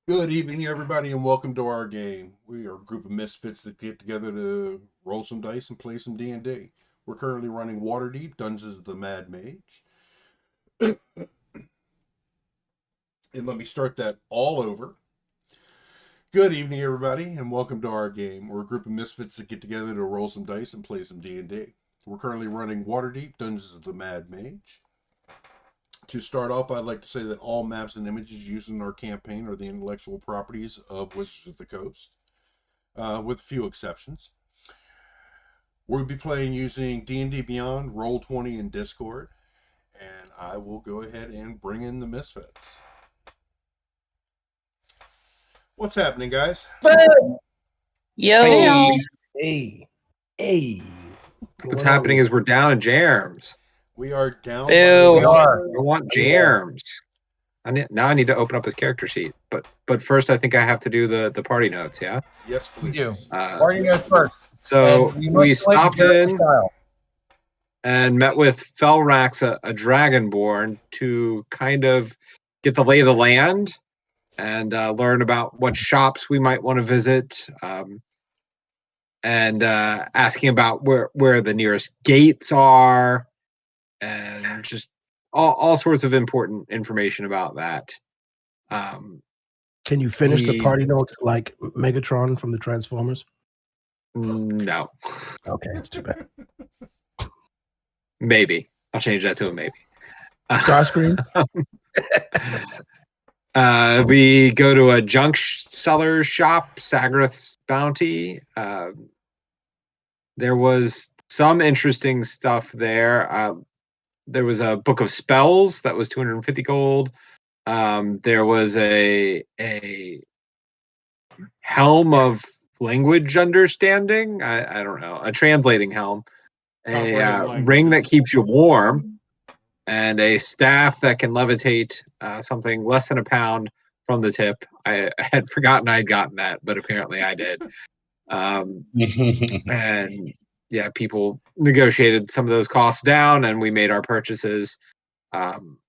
Good evening, everybody, and welcome to our game. We are a group of misfits that get together to roll some dice and play some D&D. We're currently running Waterdeep, Dungeons of the Mad Mage. And let me start that all over. Good evening, everybody, and welcome to our game. We're a group of misfits that get together to roll some dice and play some D&D. We're currently running Waterdeep, Dungeons of the Mad Mage. To start off, I'd like to say that all maps and images used in our campaign are the intellectual properties of Wizards of the Coast, with a few exceptions. We'll be playing using D&D Beyond, Roll20, and Discord, and I will go ahead and bring in the Misfits. What's happening, guys? Yo. Hey. What's happening is we're down in Jerms. We are down. Ew. We are. I want Jerms. Now I need to open up his character sheet. But first, I think I have to do the party notes. Yeah. Yes, please. You do. Party notes first. So we stopped in and met with Felrax, a dragonborn, to kind of get the lay of the land and learn about what shops we might want to visit. And asking about where the nearest gates are, and just all sorts of important information about that. Can you finish the party notes like Megatron from the Transformers? No. Okay, it's too bad. Maybe. I'll change that to a maybe. Star screen? We go to a junk seller shop, Sagrath's Bounty. There was some interesting stuff there. There was a book of spells that was 250 gold. There was a helm of language understanding. I don't know, a translating helm. A ring that keeps you warm, and a staff that can levitate something less than a pound from the tip. I had forgotten I'd gotten that, but apparently I did. And yeah, people negotiated some of those costs down, and we made our purchases.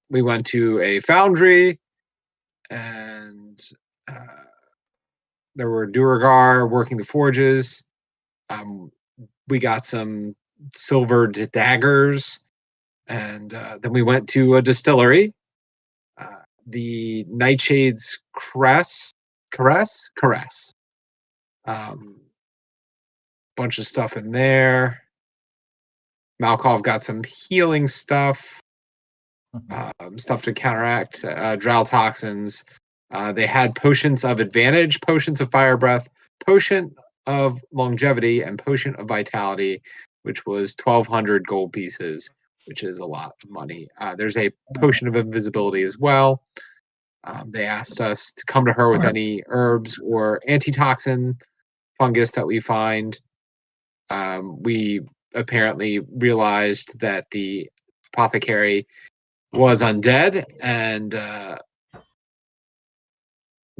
We went to a foundry, and there were Duragar working the forges. We got some silvered daggers, and then we went to a distillery. The Nightshade's Caress. Bunch of stuff in there. Malkov got some healing stuff, stuff to counteract drow toxins. They had potions of advantage, potions of fire breath, potion of longevity, and potion of vitality, which was 1,200 gold pieces, which is a lot of money. There's a potion of invisibility as well. They asked us to come to her with any herbs or antitoxin fungus that we find. We apparently realized that the apothecary was undead, and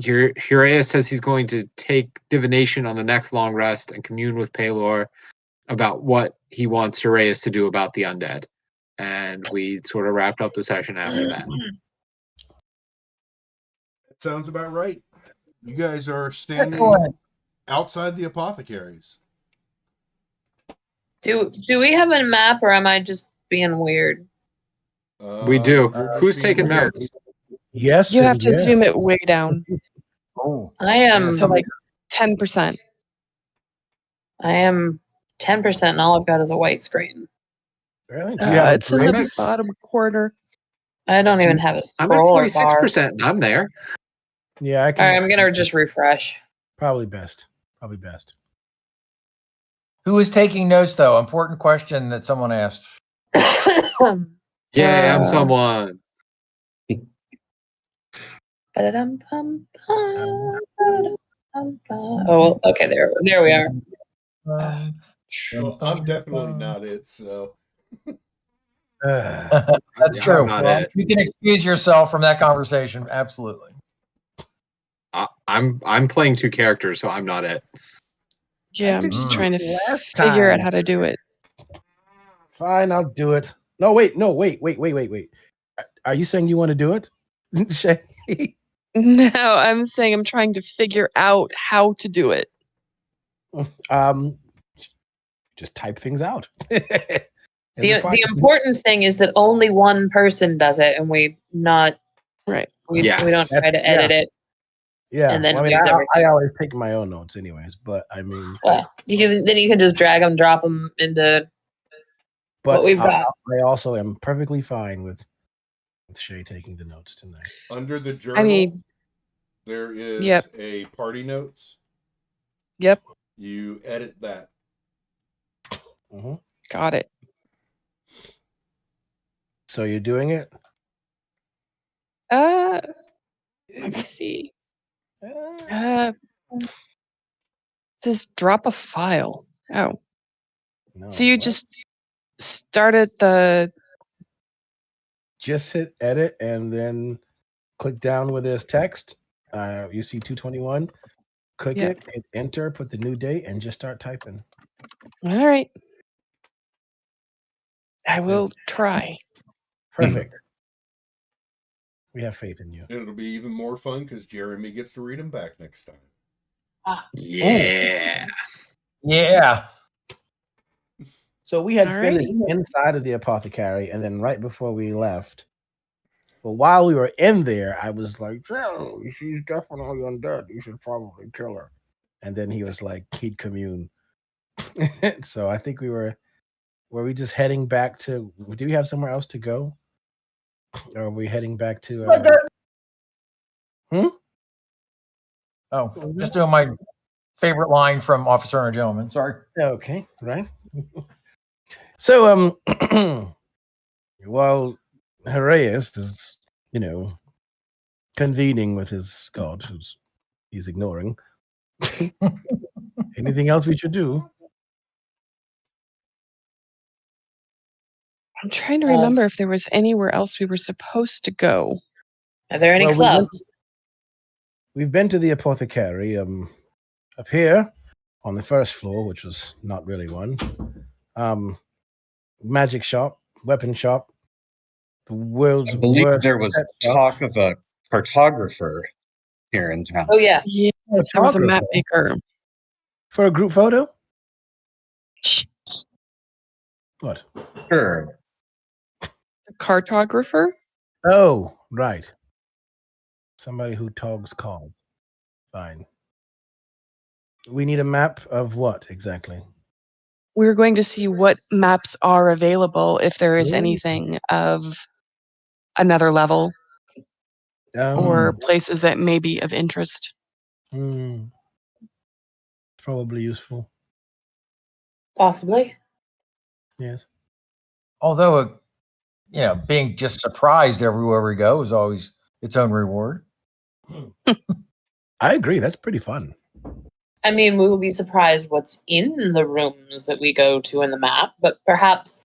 Hurea says he's going to take divination on the next long rest and commune with Pelor about what he wants Hureus to do about the undead. And we sort of wrapped up the session after that. That sounds about right. You guys are standing outside the apothecaries. Do we have a map, or am I just being weird? We do. Who's taking notes? Yes. You have to zoom it way down. Oh. I am. So like 10%. I am 10%, and all I've got is a white screen. Really? It's in the bottom corner. I don't even have a I'm at scroll 46%, and I'm there. Yeah, I can. All right, I'm gonna just refresh. Probably best. Who is taking notes, though? Important question that someone asked. Yeah, I'm someone. Oh, okay, there we are. Well, I'm definitely not it, so. That's true. Well, you can excuse yourself from that conversation. Absolutely. I'm playing two characters, so I'm not it. Yeah, I'm just trying to figure out how to do it. Fine, I'll do it. No, wait. Are you saying you want to do it, Shay? No, I'm saying I'm trying to figure out how to do it. Just type things out. The important thing is that only one person does it, and we don't Yes. try to edit it. Yeah, and then well, I mean, use everything. I always take my own notes, anyways. But I mean, You can just drag them, drop them into what we've got. I also am perfectly fine with Shay taking the notes tonight. Under the journal, there is a party notes. Yep. You edit that. Mm-hmm. Got it. So you're doing it? Let me see. It says drop a file. Oh. No, So you just start at the... Just hit edit and then click down where there's text. You see 221. Click it, hit enter, put the new date, and just start typing. All right. I will try. Perfect. We have faith in you. And it'll be even more fun because Jeremy gets to read them back next time. Yeah. Yeah. So we had finished inside of the apothecary, and then right before we left, but while we were in there, I was like, "Oh, she's definitely undead. You should probably kill her." And then he was like, he'd commune. So I think were we just heading back to? Do we have somewhere else to go? Or are we heading back to? Oh, just doing my favorite line from Officer and a Gentleman. Sorry. Okay, right. So while Heraeus is, convening with his god, who's he's ignoring. Anything else we should do? I'm trying to remember if there was anywhere else we were supposed to go. Are there any clubs? We've been to the apothecary up here on the first floor, which was not really one. Magic shop, weapon shop. The world's I believe worst there was talk of a cartographer here in town. Oh yeah. Yeah, there was a map maker. For a group photo? What? Sure. A cartographer? Oh, right. Somebody who togs calls. Fine. We need a map of what exactly? We're going to see what maps are available, if there is anything of another level or places that may be of interest. Probably useful. Possibly. Yes. Although, being just surprised everywhere we go is always its own reward. I agree. That's pretty fun. I mean, we will be surprised what's in the rooms that we go to in the map, but perhaps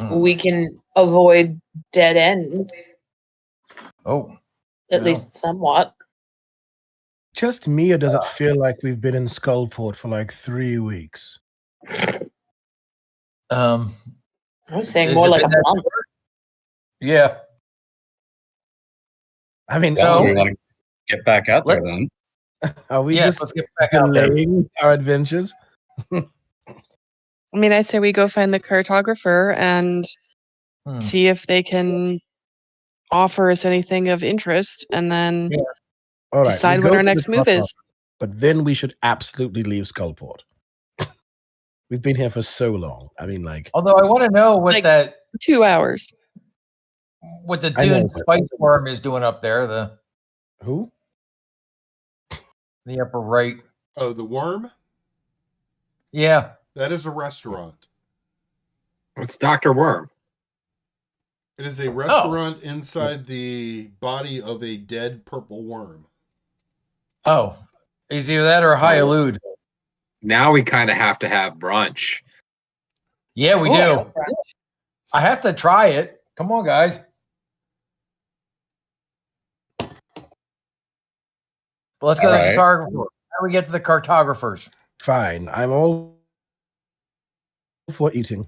we can avoid dead ends. Oh. At least somewhat. Just me, or does it feel like we've been in Skullport for like 3 weeks? I was saying more like a month. Yeah. I mean, so we want to get back out there then. Are we let's get back out there. delaying our adventures? I mean, I say we go find the cartographer and see if they can offer us anything of interest, and then decide what our next move is. But then we should absolutely leave Skullport. We've been here for so long. I mean, although I want to know what that 2 hours. What the Dune Spice Worm is doing up there. The who? The upper right. Oh, the worm? Yeah. That is a restaurant. It's Dr. Worm. It is a restaurant inside the body of a dead purple worm. Oh. Is either that or a high elude. Now we kind of have to have brunch. Yeah, we do. I have to try it. Come on, guys. Well, let's go to the cartographer. How do we get to the cartographers? Fine. I'm all for eating.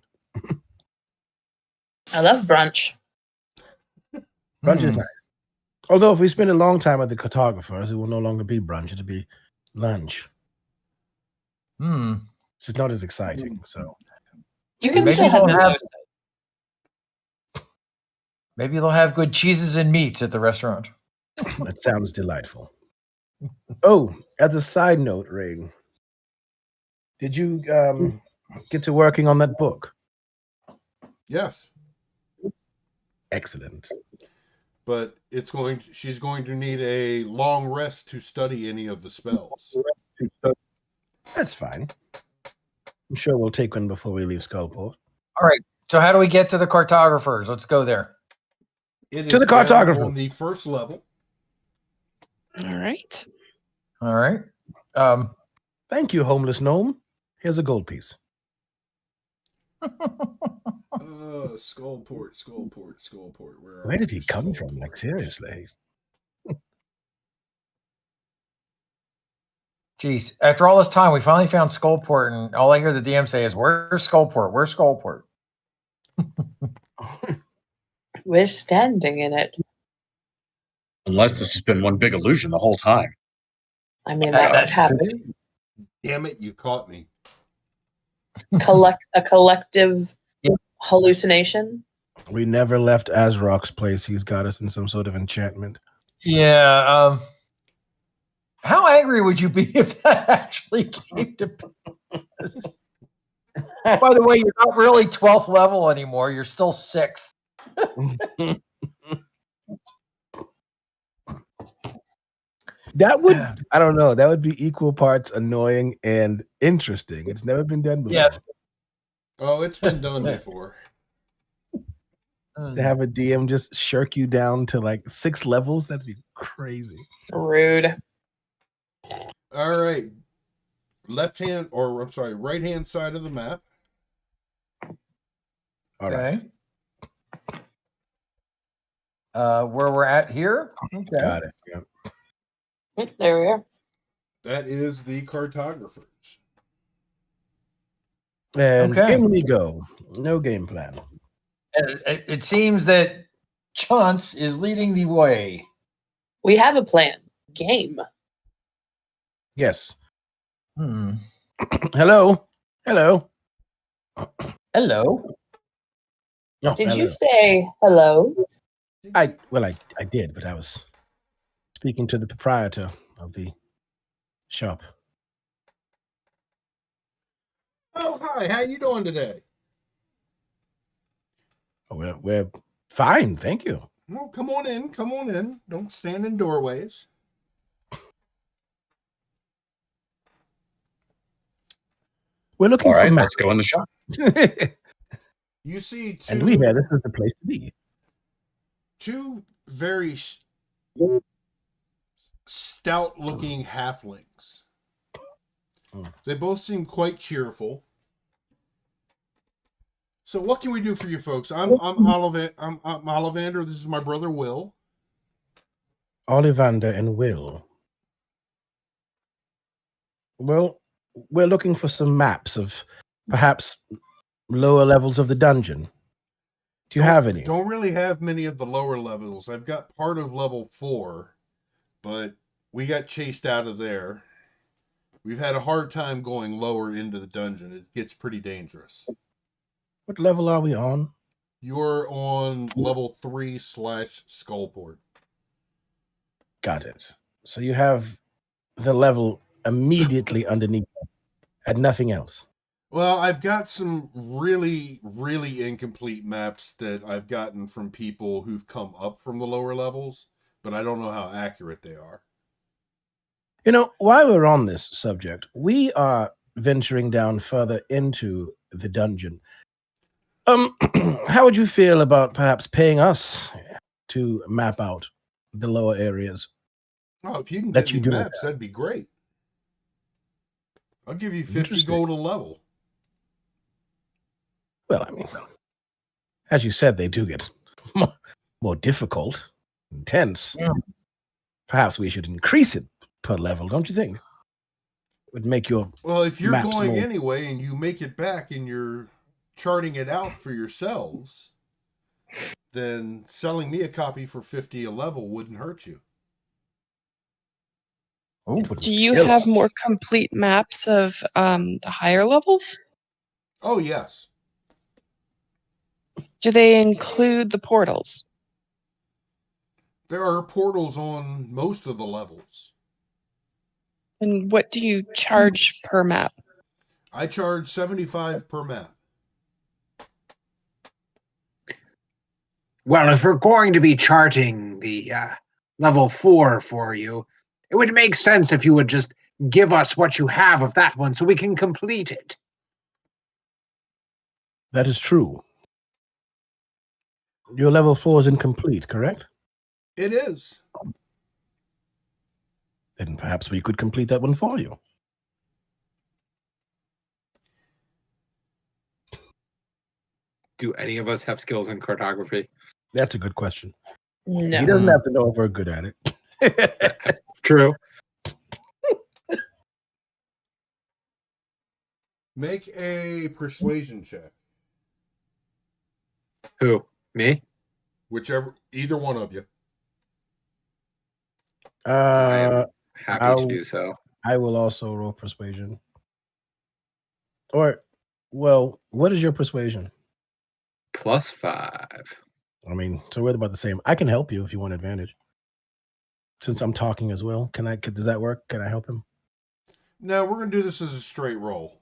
I love brunch. Brunch is nice. Although if we spend a long time at the cartographers, it will no longer be brunch; it'll be lunch. Which is not as exciting. So You can Maybe still have they'll your have- toast. Maybe they'll have good cheeses and meats at the restaurant. that sounds delightful. Oh, as a side note, Rain, did you get to working on that book? Yes, Excellent. but she's going to need a long rest to study any of the spells. That's fine. I'm sure we'll take one before we leave Skullport. All right. So how do we get to the cartographers? Let's go there. It To is the down cartographer. on the first level. All right. All right. Thank you, homeless gnome. Here's a gold piece. Skullport. Where did he come from? Like, seriously. Geez, after all this time, we finally found Skullport, and all I hear the DM say is, "Where's Skullport? Where's Skullport?" We're standing in it. Unless this has been one big illusion the whole time. I mean, that could happen. Damn it, you caught me. A collective hallucination. We never left Azrok's place. He's got us in some sort of enchantment. Yeah. How angry would you be if that actually came to pass? By the way, you're not really 12th level anymore. You're still 6th. That would, I don't know, that would be equal parts annoying and interesting. It's never been done before. Yes. Oh, it's been done before. To have a DM just shirk you down to like 6 levels, that'd be crazy. Rude. All right. Right hand side of the map. All right. Okay. Where we're at here? Okay. Got it. Yeah. There we are. That is the cartographers. And Okay. in we go. No game plan. And it seems that Chance is leading the way. We have a plan. Game. Yes. Hello. Hello. Hello. Oh, Did hello. you say hello? I did, but I was speaking to the proprietor of the shop. Oh, hi. How you doing today? Oh, we're fine, thank you. Well, come on in. Come on in. Don't stand in doorways. We're looking All for right, maps. let's go in the shop. You see two, And we hear this is the place to be. two very stout-looking halflings. They both seem quite cheerful. So what can we do for you folks? I'm Ollivander. This is my brother Will. Ollivander and Will. Well, we're looking for some maps of perhaps lower levels of the dungeon. Do you have any? Don't really have many of the lower levels. I've got part of level 4, but we got chased out of there. We've had a hard time going lower into the dungeon. It gets pretty dangerous. What level are we on? You're on level 3 / Skullport. Got it. So you have the level immediately underneath us and nothing else. Well, I've got some really, really incomplete maps that I've gotten from people who've come up from the lower levels, but I don't know how accurate they are. You know, while we're on this subject, we are venturing down further into the dungeon. How would you feel about perhaps paying us to map out the lower areas? Oh, if you can That get you me do maps, that'd be great. I'll give you 50 Interesting. gold a level. Well, I mean, as you said, they do get more difficult, intense. Yeah. Perhaps we should increase it per level, don't you think? It would make your Well, if you're maps going more- anyway and you make it back and you're charting it out for yourselves, then selling me a copy for 50 a level wouldn't hurt you. Ooh, Do you have more complete maps of the higher levels? Oh, yes. Do they include the portals? There are portals on most of the levels. And what do you charge per map? I charge 75 per map. Well, if we're going to be charging the level 4 for you, it would make sense if you would just give us what you have of that one so we can complete it. That is true. Your level 4 is incomplete, correct? It is. Then perhaps we could complete that one for you. Do any of us have skills in cartography? That's a good question. No. He doesn't have to know if we're good at it. True. Make a persuasion check. Who? Me? Either one of you. I am happy to do so. I will also roll persuasion. Or, well, what is your persuasion? +5. I mean, so we're about the same. I can help you if you want advantage. Since I'm talking as well, does that work? Can I help him? No, we're gonna do this as a straight roll.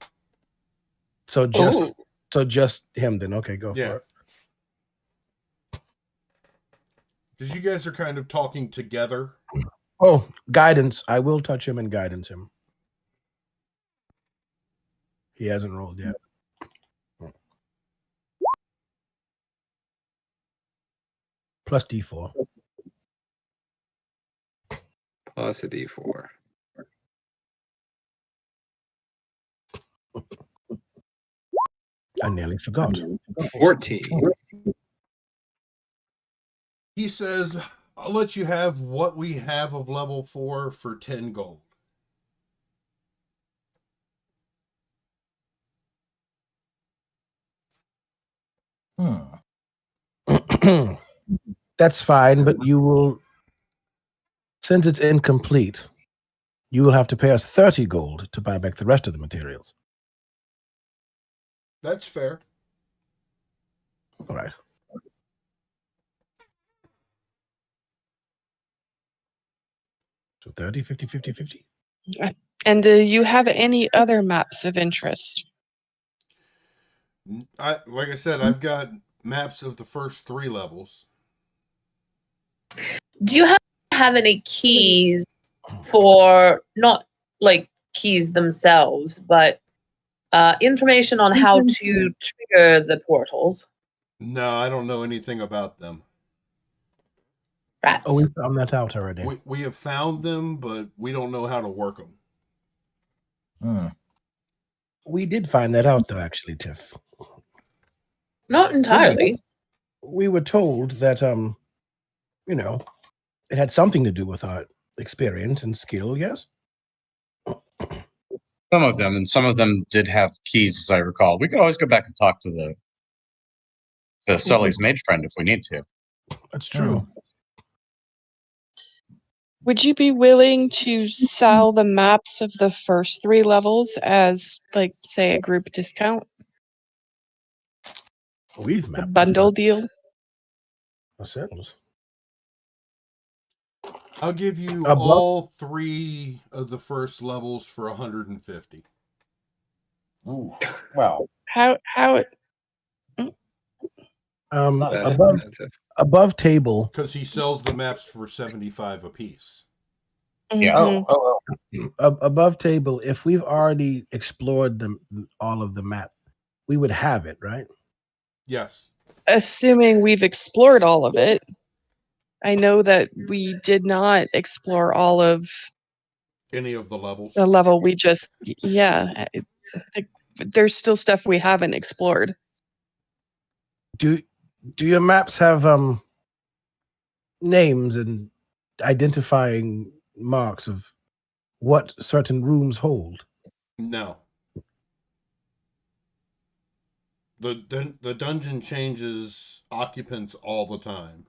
So just him then. Okay, go for it. Because you guys are kind of talking together. Oh, guidance. I will touch him and guidance him. He hasn't rolled yet. Plus D4. Plus a D4. I nearly forgot. 14. He says, I'll let you have what we have of level 4 for 10 gold. That's fine, but you will, since it's incomplete, you will have to pay us 30 gold to buy back the rest of the materials. That's fair. All right. So 30, 50, 50, 50. And do you have any other maps of interest? Like I said, I've got maps of the first 3 levels. Do you have any keys for, not like keys themselves, but information on how to trigger the portals? No, I don't know anything about them. Rats. Oh, we found that out already. We have found them, but we don't know how to work them. We did find that out, though, actually, Tiff. Not entirely. We were told that, you know, it had something to do with our experience and skill, yes? Some of them, and some of them did have keys, as I recall. We could always go back and talk to Sully's mage friend if we need to. That's true. Would you be willing to sell the maps of the first 3 levels as, like, say, a group discount? We've The mapped bundle deal? ourselves. I'll give you all 3 of the first levels for 150. Ooh, well. How above table, because he sells the maps for 75 apiece. Yeah. Above table, if we've already explored all of the map, we would have it, right? Yes. Assuming we've explored all of it. I know that we did not explore all of any of the levels. The level we just, yeah. There's still stuff we haven't explored. Do your maps have names and identifying marks of what certain rooms hold? No. the dungeon changes occupants all the time.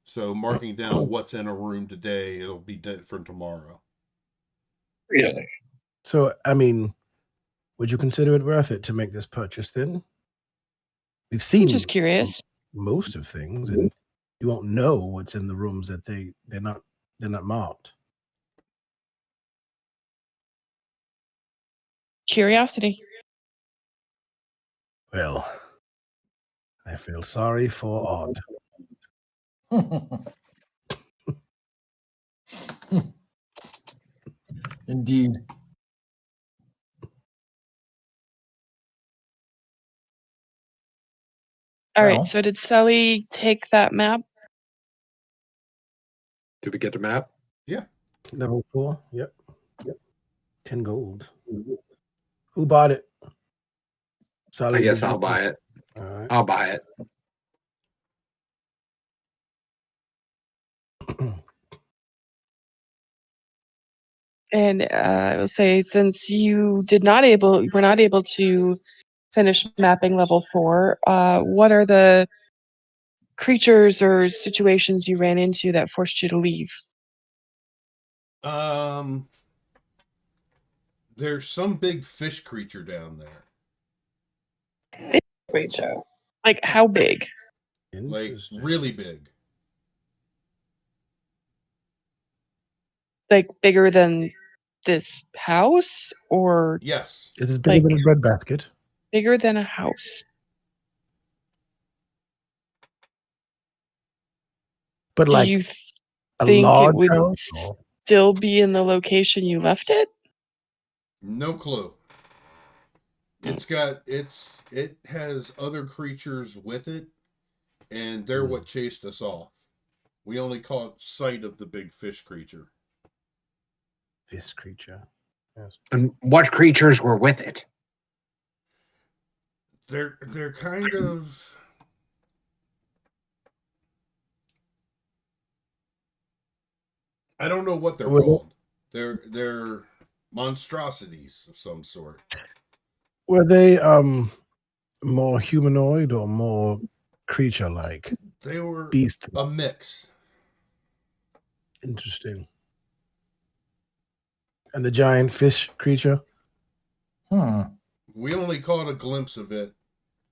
So marking down what's in a room today, it'll be different tomorrow. Really? So, I mean, would you consider it worth it to make this purchase then? We've I'm seen just curious. most of things, and you won't know what's in the rooms that they're not marked. Curiosity. Well, I feel sorry for Odd. Indeed. All right. Well. So did Sully take that map? Did we get the map? Yeah. Level 4. Yep. 10 gold. Who bought it? Sully, I guess did you? I'll buy it. All right. I'll buy it. And I will say, since you were not able to finish mapping level 4, what are the creatures or situations you ran into that forced you to leave? There's some big fish creature down there. Fish creature. Like how big? Like really big. Like bigger than this house, or Yes. Is it bigger than a breadbasket? bigger than a house? But Do like you a think it large would house? Or? still be in the location you left it? No clue. It has other creatures with it, and they're what chased us off. We only caught sight of the big fish creature. Fish creature. Yes. And what creatures were with it? They're kind of I don't know what they're called. They're monstrosities of some sort. Were they more humanoid or more creature-like? They were Beast. a mix. Interesting. And the giant fish creature? We only caught a glimpse of it.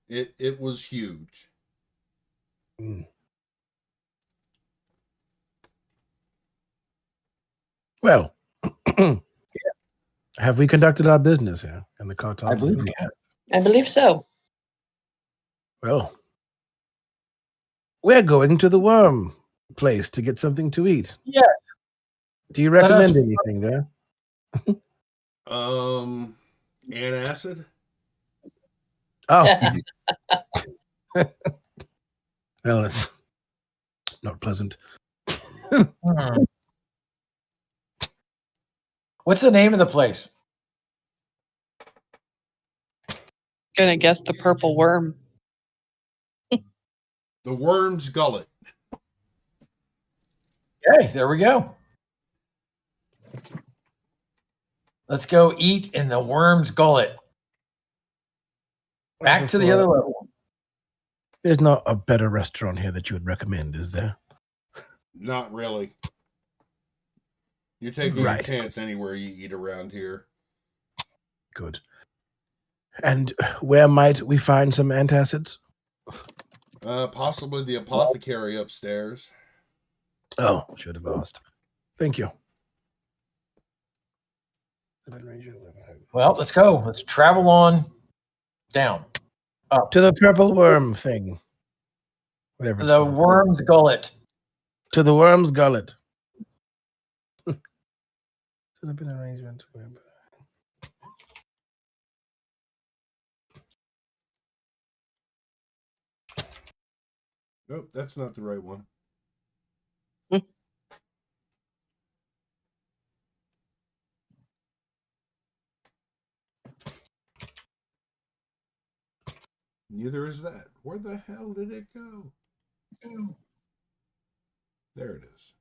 It was huge. Well, have we conducted our business here in the cartography? I believe we have. I believe so. Well, we're going to the worm place to get something to eat. Yes. Do you recommend anything there? Antacid? Oh. Well, it's not pleasant. What's the name of the place? Gonna guess the purple worm. The worm's gullet. Okay, there we go. Let's go eat in the worm's gullet. Back to the other level. There's not a better restaurant here that you would recommend, is there? Not really. You're taking a chance anywhere you eat around here. Good. And where might we find some antacids? Possibly the apothecary upstairs. Oh, should have asked. Thank you. Well, let's go. Let's travel on down. Up. To the purple worm thing. Whatever. The worm's gullet. To the worm's gullet. Should have been arrangement. Nope, that's not the right one. Neither is that. Where the hell did it go? There it is.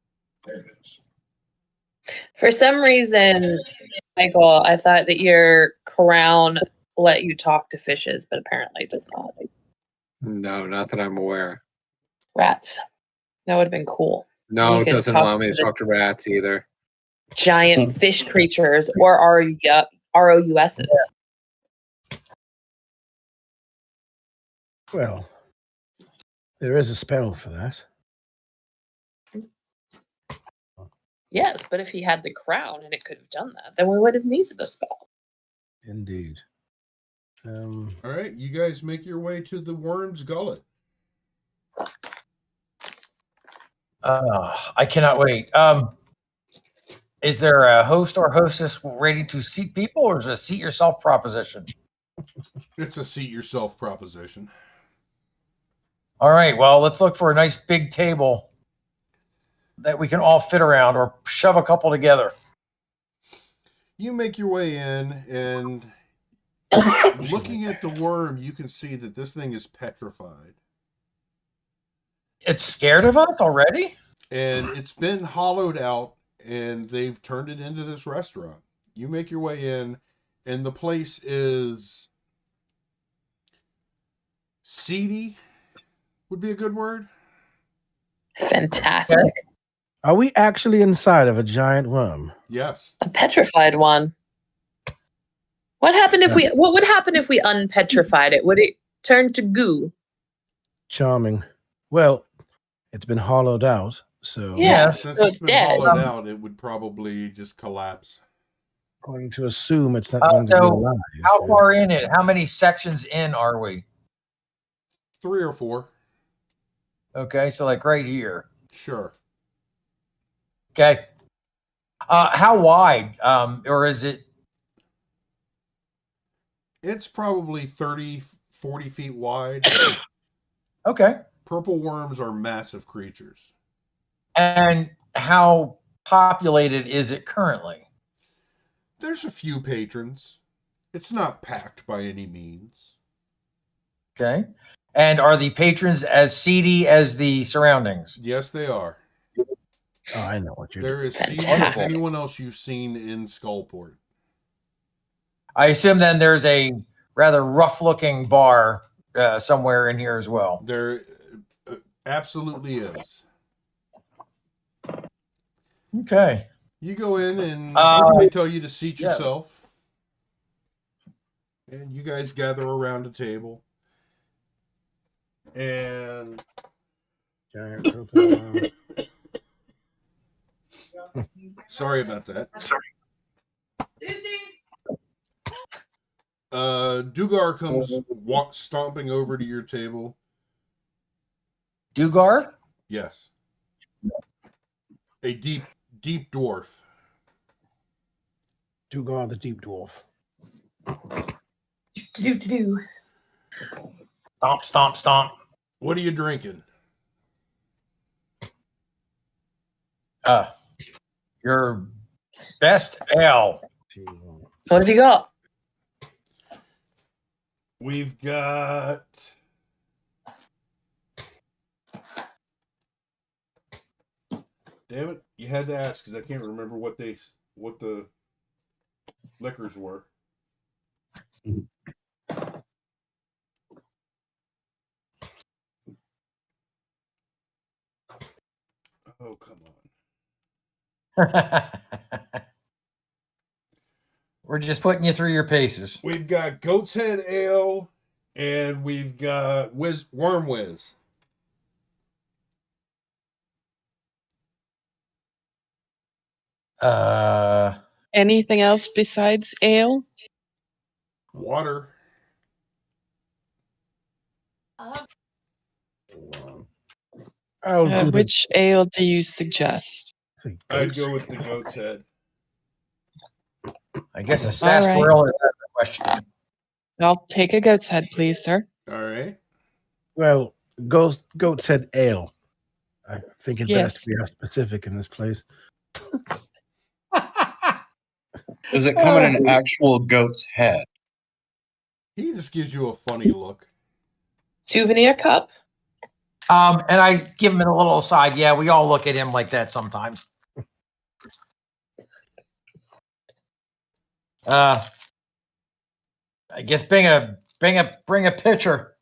For some reason, Michael, I thought that your crown let you talk to fishes, but apparently it does not. No, not that I'm aware. Rats. That would have been cool. No, You it can doesn't talk allow me to to the talk to rats either. giant fish creatures or ROUSs. Well, there is a spell for that. Yes, but if he had the crown and it could have done that, then we would have needed the spell. Indeed. All right, you guys make your way to the worm's gullet. I cannot wait. Is there a host or hostess ready to seat people, or is it a seat yourself proposition? It's a seat yourself proposition. All right. Well, let's look for a nice big table that we can all fit around, or shove a couple together. You make your way in, and looking at the worm, you can see that this thing is petrified. It's scared of us already? And it's been hollowed out, and they've turned it into this restaurant. You make your way in, and the place is seedy, would be a good word. Fantastic. Okay. Are we actually inside of a giant worm? Yes. A petrified one. What happened if what would happen if we unpetrified it? Would it turn to goo? Charming. Well, it's been hollowed out, so Yeah, Since so it's it's been dead. hollowed out, it would probably just collapse. going to assume it's not going to be So alive. how yeah. far in it? How many sections in are we? 3 or 4. Okay, so like right here. Sure. Okay. How wide? Or is it? It's probably 30, 40 feet wide. Okay. Purple worms are massive creatures. And how populated is it currently? There's a few patrons. It's not packed by any means. Okay. And are the patrons as seedy as the surroundings? Yes, they are. Oh, I know what you're They're doing. as seedy as Fantastic. anyone else you've seen in Skullport. I assume then there's a rather rough-looking bar somewhere in here as well. There absolutely is. Okay. You go in and they tell you to seat yes. yourself. And you guys gather around a table. And Giant purple worm. sorry about that. Dugar comes stomping over to your table. Dugar? Yes. A deep dwarf. Dugar the deep dwarf. Do. Stomp, stomp, stomp. What are you drinking? Your best ale. What have you got? We've got damn it, you had to ask because I can't remember what the liquors were. Oh, come on. We're just putting you through your paces. We've got Goat's Head Ale and we've got Worm Whiz. Anything else besides ale? Water. Which ale do you suggest? I'd go with the Goat's Head. I guess a All sarsaparilla is out of the question. I'll take a goat's head, please, sir. All right. Well, goat's head ale. I think it's Yes. best we are specific in this place. Does it come in an actual goat's head? He just gives you a funny look. Souvenir cup? And I give him a little aside. Yeah, we all look at him like that sometimes. I guess bring a pitcher.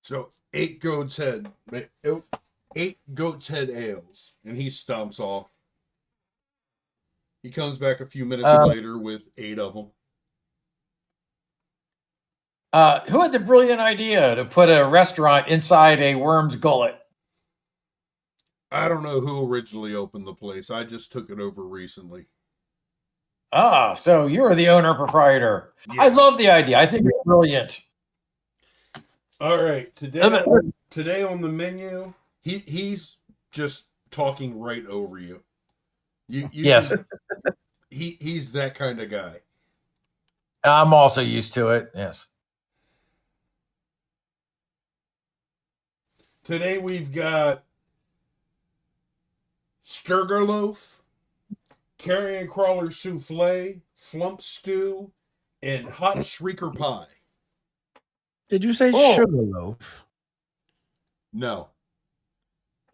So 8 goat's head ales, and he stomps off. He comes back a few minutes later with 8 of them. Who had the brilliant idea to put a restaurant inside a worm's gullet? I don't know who originally opened the place. I just took it over recently. Ah, so you're the owner proprietor. Yeah. I love the idea. I think it's brilliant. All right, today on the menu, he's just talking right over you. Yes. He's that kind of guy. I'm also used to it. Yes. Today we've got Sturgerloaf, carrion crawler souffle, flump stew, and hot shrieker pie. Did you say sugarloaf? No.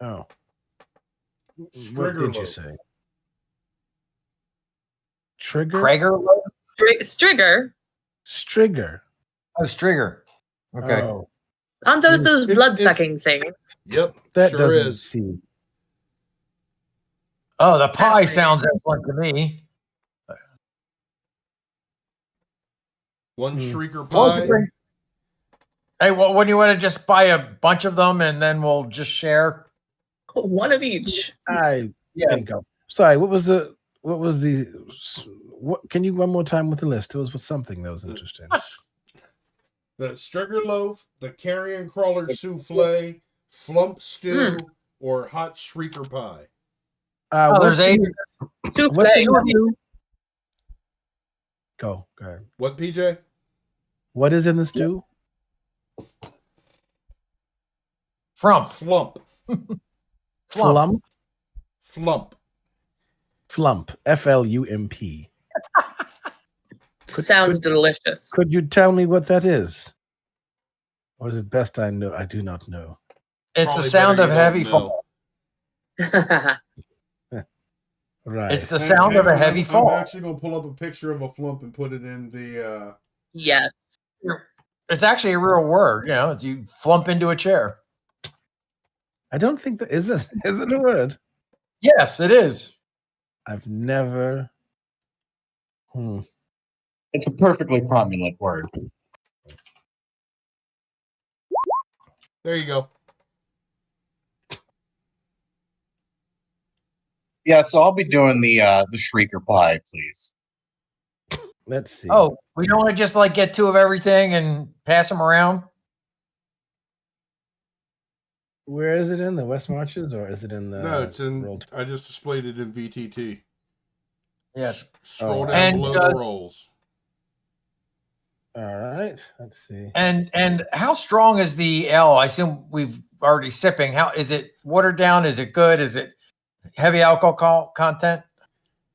Oh. Striggerloaf. What did you say? Trigger? Krager? Strigger. Strigger. Oh, Strigger. Okay. Oh, Aren't those blood-sucking things? Yep, that sure doesn't is. seem. Oh, the pie sounds excellent to me. One shrieker pie. Hey, well, wouldn't you want to just buy a bunch of them and then we'll just share? One of each. I think of. Sorry, what can you one more time with the list? It was something that was interesting. The Striggerloaf, the carrion crawler souffle, flump stew, or hot shrieker pie. There's 8. Souffle. Go ahead. What, PJ? What is in the stew? Flump. Flump. Flump. Flump. Flump. FLUMP. Sounds delicious. Could you tell me what that is? Or is it best I know? I do not know. It's Probably the sound better of you heavy don't fall. Right. It's the sound of a heavy fall. I'm actually going to pull up a picture of a flump and put it in the... Yes. It's actually a real word. You know, you flump into a chair. I don't think that is it a word? Yes, it is. I've never. It's a perfectly prominent word. There you go. Yeah, so I'll be doing the shrieker pie, please. Let's see. Oh, we don't want to just like get 2 of everything and pass them around? Where is it in the West Marches, or is it in the? No, it's in. I just displayed it in VTT. Yes. Scroll down below the rolls. All right. Let's see. And how strong is the ale? I assume we've already sipping. How is it watered down? Is it good? Is it heavy alcohol content?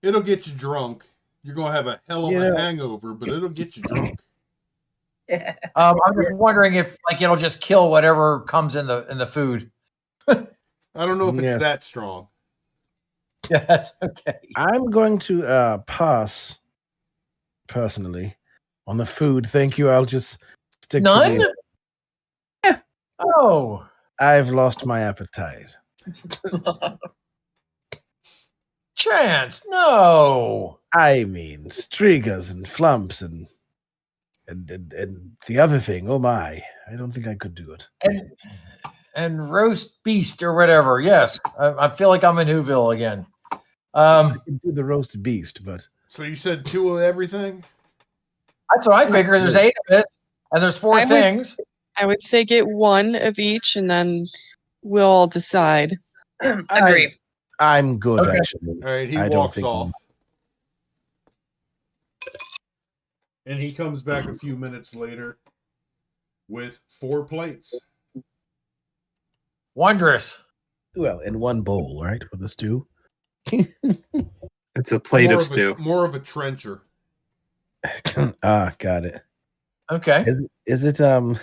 It'll get you drunk. You're gonna have a hell of a hangover, but it'll get you drunk. I'm just wondering if like it'll just kill whatever comes in the food. I don't know if it's that strong. Yeah, that's okay. I'm going to pass personally on the food. Thank you. I'll just stick None? to the... Oh. I've lost my appetite. Chance, no. I mean, strigas and flumps and the other thing. Oh my! I don't think I could do it. And roast beast or whatever. Yes, I feel like I'm in Whoville again. I could do the roast beast, but so you said 2 of everything. That's what I figure. There's 8 of it, and there's 4 things. I would say get 1 of each, and then we'll all decide. Agree. I'm good, actually. All right, he walks off. And he comes back a few minutes later with 4 plates. Wondrous. Well, in 1 bowl, right, with the stew. It's a plate of stew. More of a trencher. Got it. Okay. Is it Chance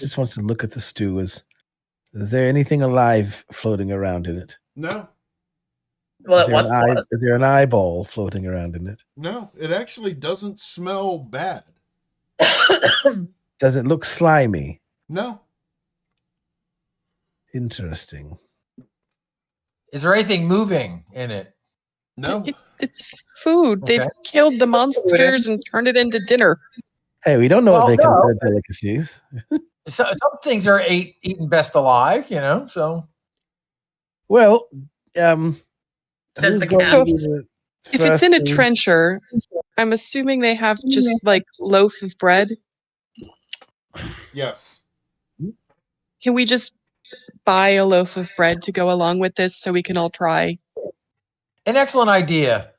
just wants to look at the stew. Is there anything alive floating around in it? No. Well, Is it there, an once eye, was. is there an eyeball floating around in it? No, it actually doesn't smell bad. Does it look slimy? No. Interesting. Is there anything moving in it? No. It's food. Okay. They've killed the monsters and turned it into dinner. Hey, we don't know Well, what they no. consider delicacies. So, some things are eaten best alive, So Well, Says who's the going cat. to So be the if it's first in a to- trencher, I'm assuming they have just like loaf of bread. Yes. Can we just buy a loaf of bread to go along with this so we can all try? an excellent idea.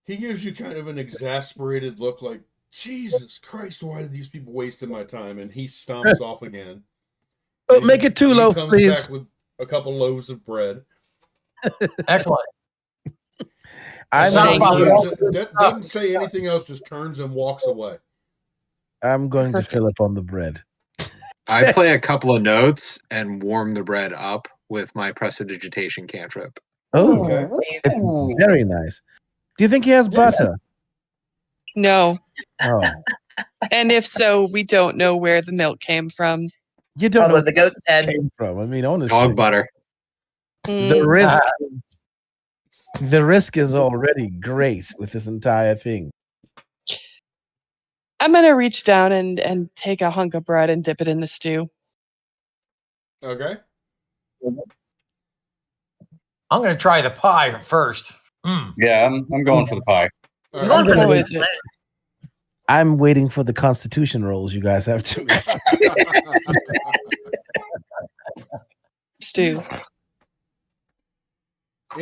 He gives you kind of an exasperated look like, Jesus Christ, why did these people wasting my time? And he stomps off again. Oh, And make it two loaves, He comes please. back with a couple loaves of bread. Excellent. I'm Sounds Thank going, you. to, Doesn't say anything else, just turns and walks away. I'm going to Perfect. fill up on the bread. I play a couple of notes and warm the bread up with my prestidigitation cantrip. Oh, Okay. it's Ooh. very nice. Do you think he has butter? No. Oh, And if so, we don't know where the milk came from. you don't know Although the goat's where head. it came from. I mean, honestly, Dog butter. the Mm, risk is already great with this entire thing. I'm gonna reach down and take a hunk of bread and dip it in the stew. Okay. I'm going to try the pie first. Yeah, I'm going for the pie. All I'm right. going for How the is it? I'm waiting for the constitution rolls you guys have to make. Stew.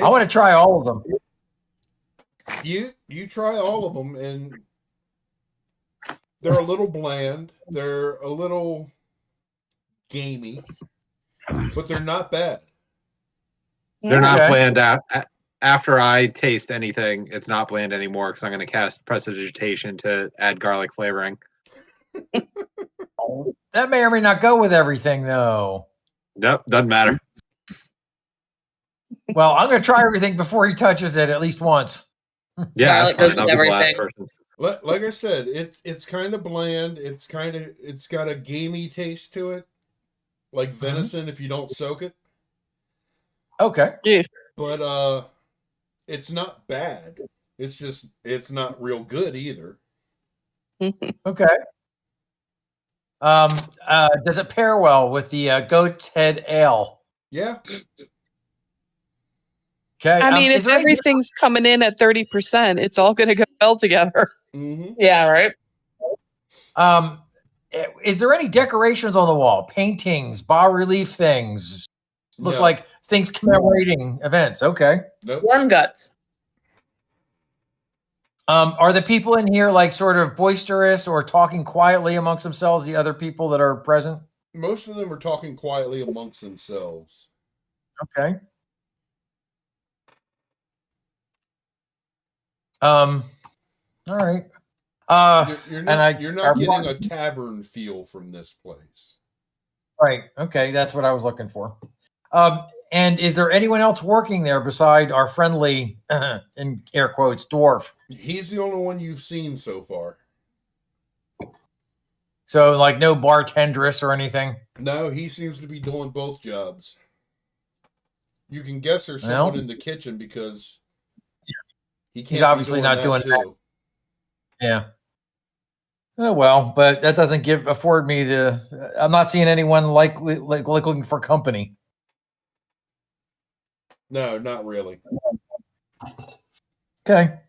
I want to try all of them. You try all of them, and they're a little bland. They're a little gamey, but they're not bad. They're not Okay. bland. After I taste anything, it's not bland anymore because I'm going to cast prestidigitation to add garlic flavoring. That may or may not go with everything, though. Nope, doesn't matter. Well, I'm going to try everything before he touches it at least once. Yeah, that's Garlic goes fine. I'll with be the last everything. person. Like I said, it's kind of bland. It's got a gamey taste to it, like venison if you don't soak it. Okay. But it's not bad. It's just it's not real good either. Okay. Does it pair well with the goat's head ale? Yeah. Okay. I mean, is if there any- everything's coming in at 30%, it's all gonna go well together. Mm-hmm. Yeah, right. Is there any decorations on the wall? Paintings, bas relief things? Look No. like things commemorating events. Okay. Nope. Worm guts. Are the people in here like sort of boisterous or talking quietly amongst themselves, the other people that are present? Most of them are talking quietly amongst themselves. Okay. All right. You're and not getting a tavern feel from this place. Right. Okay, that's what I was looking for. And is there anyone else working there beside our friendly, in air quotes, dwarf? He's the only one you've seen so far. So, like, no bartendress or anything? No, he seems to be doing both jobs. You can guess there's someone in the kitchen because he can't. He's obviously not doing that. Yeah. Oh, well, but that doesn't afford me the. I'm not seeing anyone like looking for company. No, not really. Okay.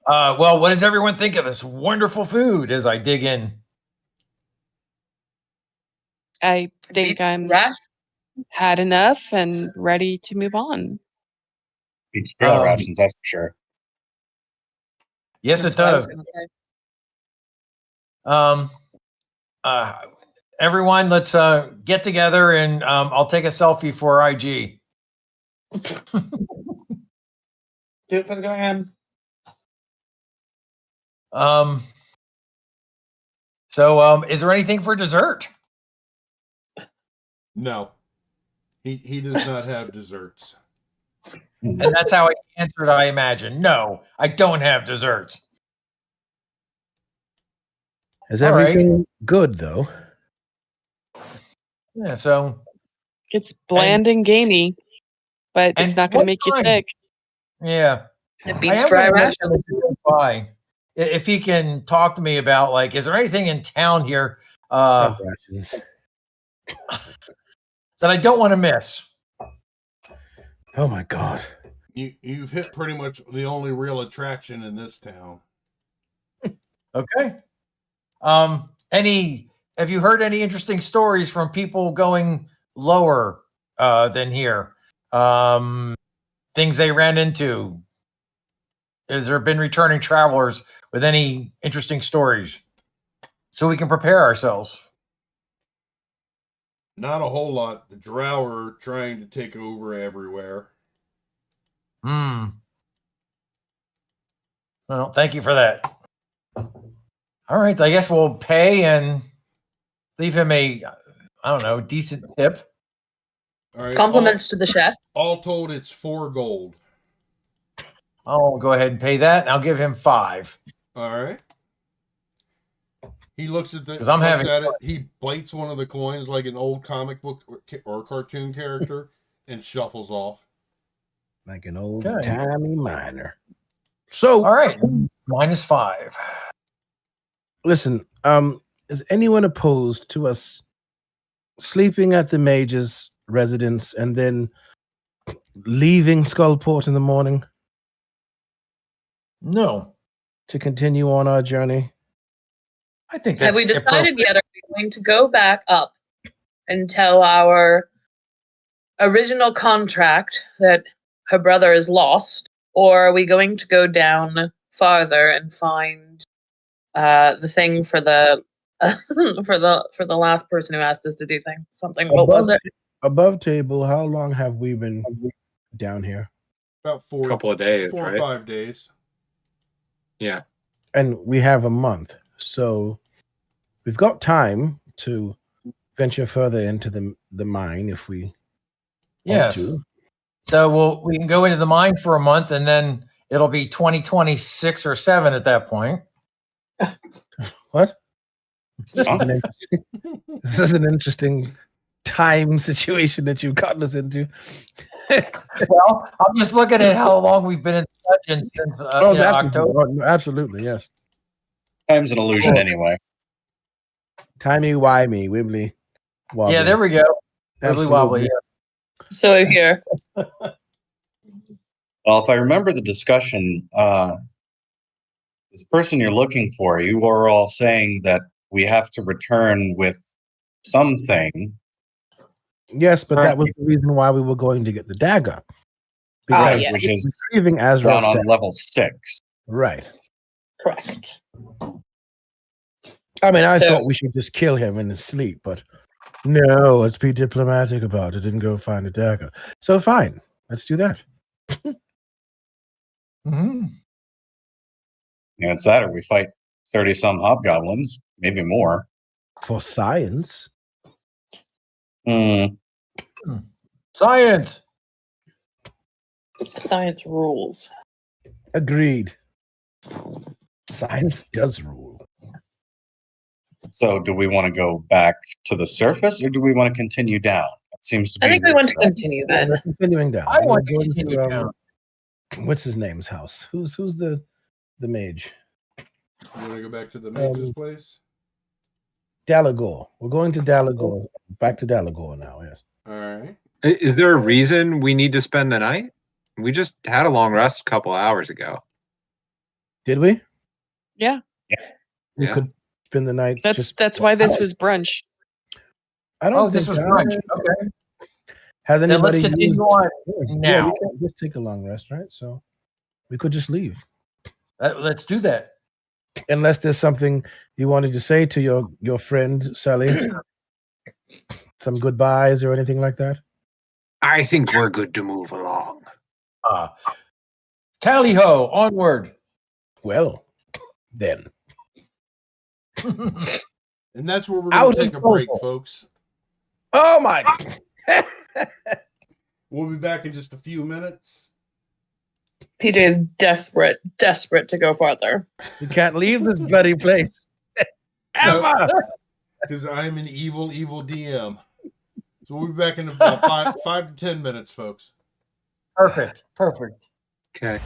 Well, what does everyone think of this wonderful food as I dig in? I think I'm Rash? had enough and ready to move on. Beats trail rations, that's for sure. Yes, That's it what I was does. gonna say. Everyone, let's get together and I'll take a selfie for IG. Do it for the gram. So is there anything for dessert? No, he does not have desserts. And that's how I answered, I imagine. No, I don't have desserts. Is All right. everything good though? Yeah, so It's bland and gamey, but it's and not going what to make you time? sick. Yeah. It I beats am dry going to ration. mention it by if he can talk to me about, like, is there anything in town here Rations. that I don't want to miss? Oh my god. You've hit pretty much the only real attraction in this town. Okay. Have you heard any interesting stories from people going lower than here? Things they ran into. Has there been returning travelers with any interesting stories so we can prepare ourselves? Not a whole lot. The drow are trying to take over everywhere. Well, thank you for that. All right, I guess we'll pay and leave him a, I don't know, decent tip. All right. Compliments to the chef. All told, it's 4 gold. I'll go ahead and pay that, and I'll give him 5. All right. He looks at Because I'm having it. He bites one of the coins like an old comic book or cartoon character and shuffles off. Like an old Okay. timey miner. So, all right, -5. Listen, is anyone opposed to us sleeping at the mage's residence and then leaving Skullport in the morning No, to continue on our journey? I think Have that's we decided yet? Are we going to go back up and tell our original contract that her brother is lost, or are we going to go down farther and find the thing for the for the last person who asked us to do something? What was it? Above table, how long have we been down here? About 4 Couple of days, 4 or right? 5 days. Yeah. And we have a month, so we've got time to venture further into the mine if we want Yes. to. So we can go into the mine for a month, and then it'll be 2026 or 7 at that point. What? Huh? This is an interesting time situation that you've gotten us into. Well, I'm just looking at how long we've been in dungeon since October. Absolutely, yes. Time's an illusion anyway. Timey-wimey, wibbly wobbly. Yeah, there we go. Wibbly wobbly. Yeah. So here, Well, if I remember the discussion, this person you're looking for, you are all saying that we have to return with something. Yes, but that was the reason why we were going to get the dagger. Because yeah. Which is retrieving down Azrael's on dagger. level 6. Right. correct. I mean, I So- thought we should just kill him in his sleep, but no, let's be diplomatic about it and go find a dagger. So fine, let's do that. Mm-hmm. Yeah, it's that, or we fight 30-some hobgoblins, maybe more. For science. Science. Science rules. Agreed. Science does rule. So do we want to go back to the surface, or do we want to continue down? It seems to be. I think we want to continue Yeah, then. we're continuing down. I We're want to going continue down. What's his name's house? Who's the mage? You want to go back to the mage's place? Dalagor. We're going to Dalagor. Back to Dalagor now, yes. All right. Is there a reason we need to spend the night? We just had a long rest a couple hours ago. Did we? Yeah. We Yeah. could spend the night. That's why this was brunch. I don't Oh, think this was brunch. Okay. Has Then anybody let's continue used- on Yeah, now. we can't just take a long rest, right? So we could just leave. Let's do that. Unless there's something you wanted to say to your friend Sally. Some goodbyes or anything like that. I think we're good to move along. Tally ho, onward. Well, then. And that's where we're Out going to of take a break, trouble. folks. Oh my! We'll be back in just a few minutes. PJ is desperate to go farther. You can't leave this bloody place. Emma! Because I'm an evil DM. So we'll be back in about 5 to 10 minutes, folks. Perfect. Okay.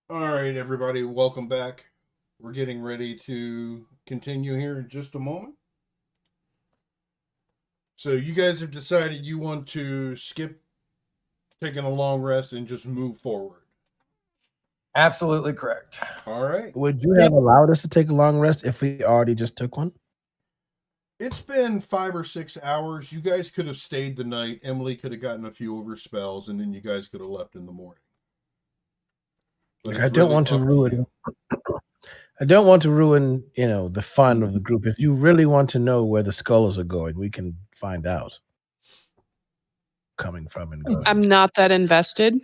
All right, everybody, welcome back. We're getting ready to continue here in just a moment. So you guys have decided you want to skip taking a long rest and just move forward. Absolutely correct. All right. Would you have allowed us to take a long rest if we already just took one? It's been 5 or 6 hours. You guys could have stayed the night. Emily could have gotten a few of her spells, and then you guys could have left in the morning. But I don't want to ruin. I don't want to ruin, the fun of the group. If you really want to know where the skulls are going, we can find out. Coming from and going. I'm not that invested.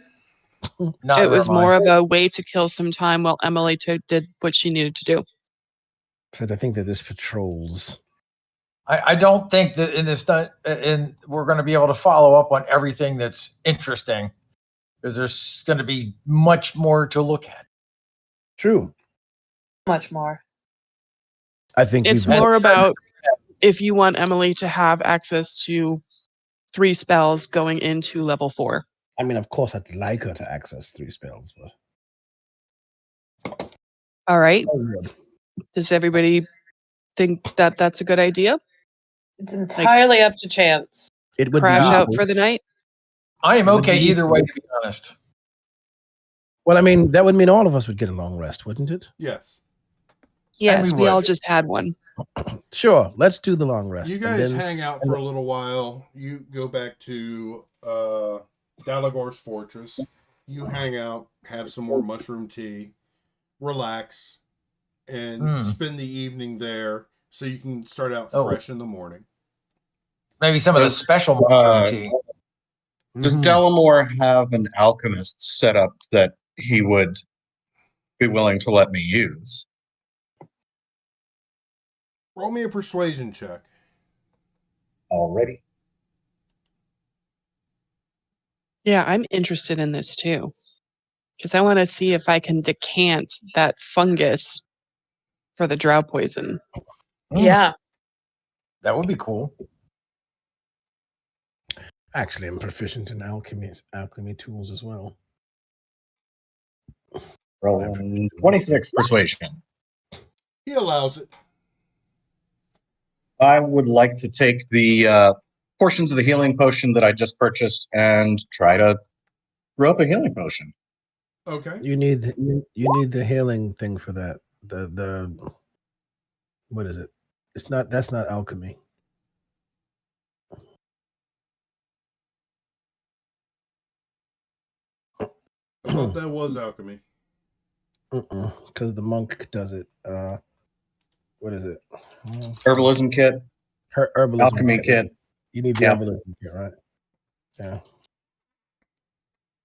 It was more of a way to kill some time while Emily did what she needed to do. Because I think that there's patrols. I don't think that we're going to be able to follow up on everything that's interesting, because there's going to be much more to look at. True. Much more. I think it's more about if you want Emily to have access to 3 spells going into level 4. I mean, of course, I'd like her to access 3 spells, but all right. Does everybody think that that's a good idea? It's entirely up to chance. It would crash out for the night. I am okay either way, to be honest. Well, I mean, that would mean all of us would get a long rest, wouldn't it? Yes. Yes, we all just had one. Sure, let's do the long rest. You guys hang out for a little while. You go back to Dalagor's fortress. You hang out, have some more mushroom tea, relax, and spend the evening there so you can start out fresh in the morning. Maybe some of the special mushroom tea. Does Delamore have an alchemist set up that he would be willing to let me use? Roll me a persuasion check. Already. Yeah, I'm interested in this too. Because I want to see if I can decant that fungus for the drow poison. Yeah. That would be cool. Actually, I'm proficient in alchemy tools as well. Rolling 26 persuasion. He allows it. I would like to take the portions of the healing potion that I just purchased and try to brew up a healing potion. Okay. You need the healing thing for that. The what is it? That's not alchemy. I thought that was alchemy. Because the monk does it. What is it? Herbalism kit. Herbalism alchemy kit. You need the herbalism kit, right? Yeah.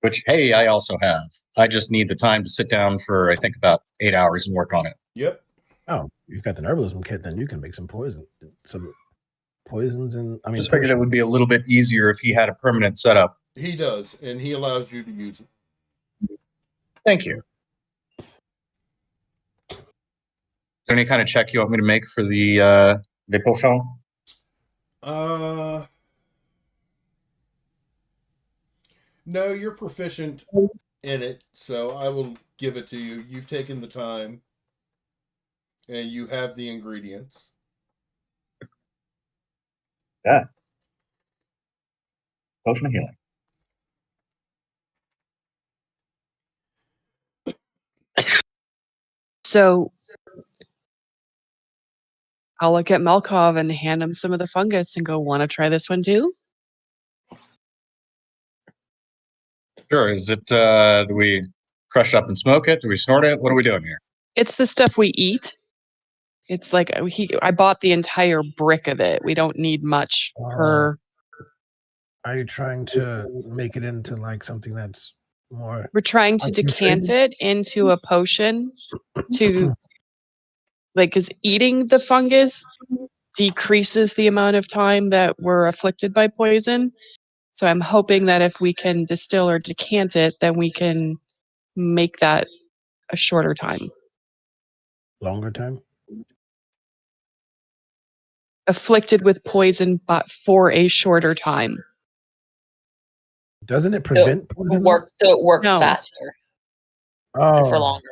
Which, hey, I also have. I just need the time to sit down for, I think, about 8 hours and work on it. Yep. Oh, you've got the herbalism kit, then you can make some poisons, and I mean, just figured it would be a little bit easier if he had a permanent setup. He does, and he allows you to use it. Thank you. Is there any kind of check you want me to make for the potion? No, you're proficient in it, so I will give it to you. You've taken the time, and you have the ingredients. Yeah. Potion of healing. So I'll look at Malkov and hand him some of the fungus and go, want to try this one too? Sure. Is it, do we crush up and smoke it? Do we snort it? What are we doing here? It's the stuff we eat. It's like I bought the entire brick of it. We don't need much per. Are you trying to make it into like something that's more? We're trying to decant it into a potion to, like, because eating the fungus decreases the amount of time that we're afflicted by poison. So I'm hoping that if we can distill or decant it, then we can make that a shorter time. Longer time? Afflicted with poison, but for a shorter time. Doesn't it prevent poison? So it works faster. for Oh, longer.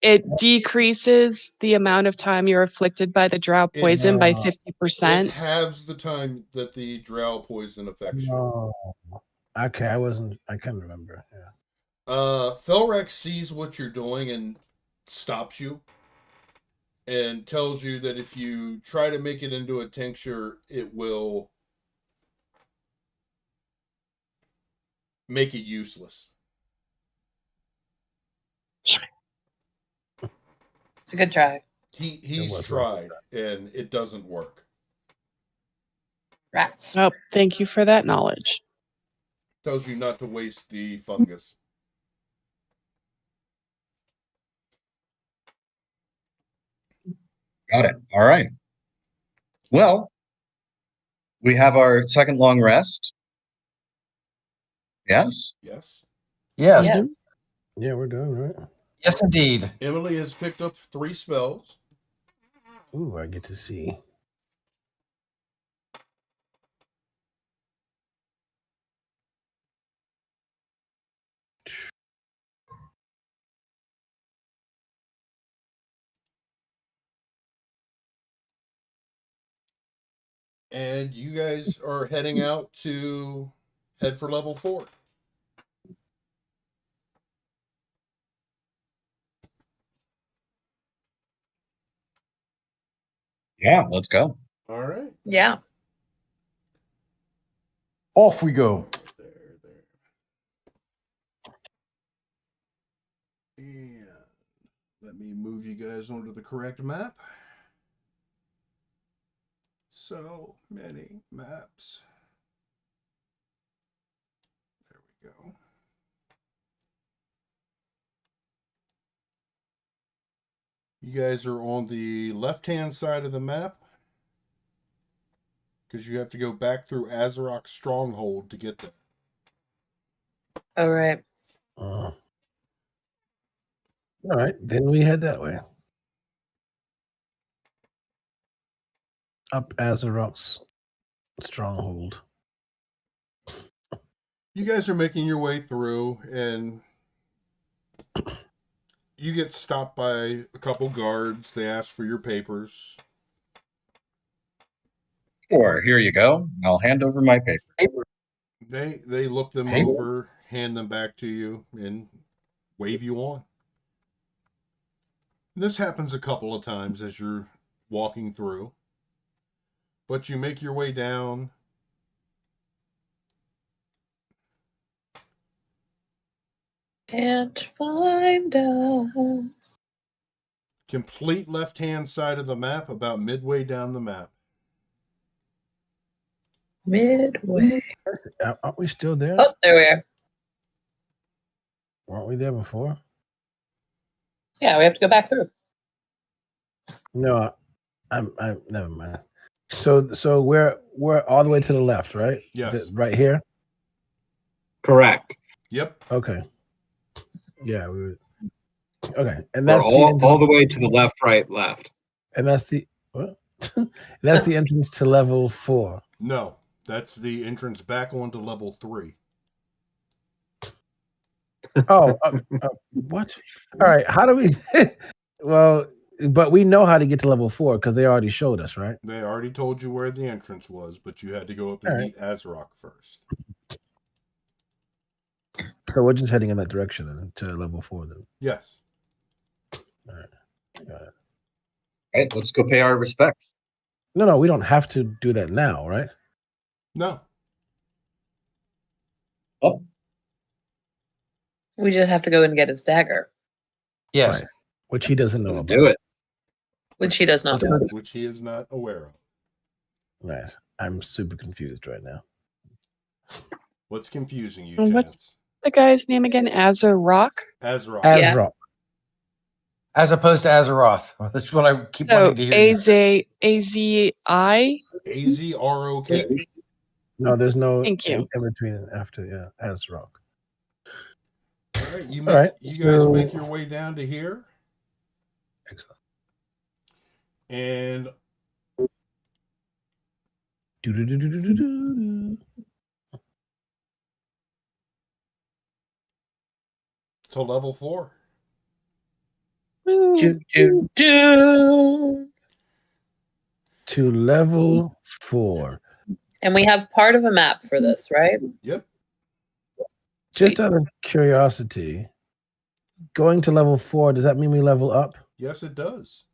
It decreases the amount of time you're afflicted by the drow poison by 50%. It halves the time that the drow poison affects you. no. Okay, I can't remember. Yeah. Felrex sees what you're doing and stops you and tells you that if you try to make it into a tincture, it will make it useless. It's a good try. He's wasn't. tried and it doesn't work. Rats. Oh, thank you for that knowledge. Tells you not to waste the fungus. Got it. All right. Well, we have our second long rest. Yes? Yes. Yes. Yeah. Yeah, we're doing right. Yes, indeed. Emily has picked up 3 spells. Ooh, I get to see. And you guys are heading out to head for level 4. Yeah, let's go. All right. Yeah. Off we go. There. And let me move you guys onto the correct map. So many maps. There we go. You guys are on the left-hand side of the map because you have to go back through Azarok's stronghold to get there. All right. All right, then we head that way. Up Azarok's stronghold. You guys are making your way through, and you get stopped by a couple guards. They ask for your papers. Sure, here you go. I'll hand over my paper. They look them Paper? over, hand them back to you, and wave you on. This happens a couple of times as you're walking through, but you make your way down. Can't find us. Complete left-hand side of the map, about midway down the map. Midway. Aren't we still there? Oh, there we are. Weren't we there before? Yeah, we have to go back through. No, I'm never mind. So we're all the way to the left, right? Yes. Right here. Correct. Yep. Okay. Yeah, we were. Okay, and We're that's all the way to the left, right, left. and that's the what? That's the entrance to level 4. No, that's the entrance back onto level 3. Oh, what? All right. How do we? Well, but we know how to get to level 4 because they already showed us, right? They already told you where the entrance was, but you had to go up and meet Azarok first. So we're just heading in that direction then, to level 4 then. Yes. All right. Got it. All right, let's go pay our respects. No, we don't have to do that now, right? No. Oh, We just have to go and get his dagger, Yes. Right. Which he doesn't know Let's about. do it. which he does not know. Which he is not aware of. Right. I'm super confused right now. What's confusing you, And what's- Chance? The guy's name again? Azarok? Azarok. Yeah. Azrock. As opposed to Azeroth. That's what I keep So wanting to hear. AZI? Azrok. No, there's no Thank you. in between and after. Yeah, Azrock. All right, you guys so- make your way down to here, Excellent. and Do-do-do-do-do-do-do. to level 4. Do, do, do. To level 4. And we have part of a map for this, right? Yep. Sweet. Just out of curiosity, going to level 4, does that mean we level up? Yes, it does.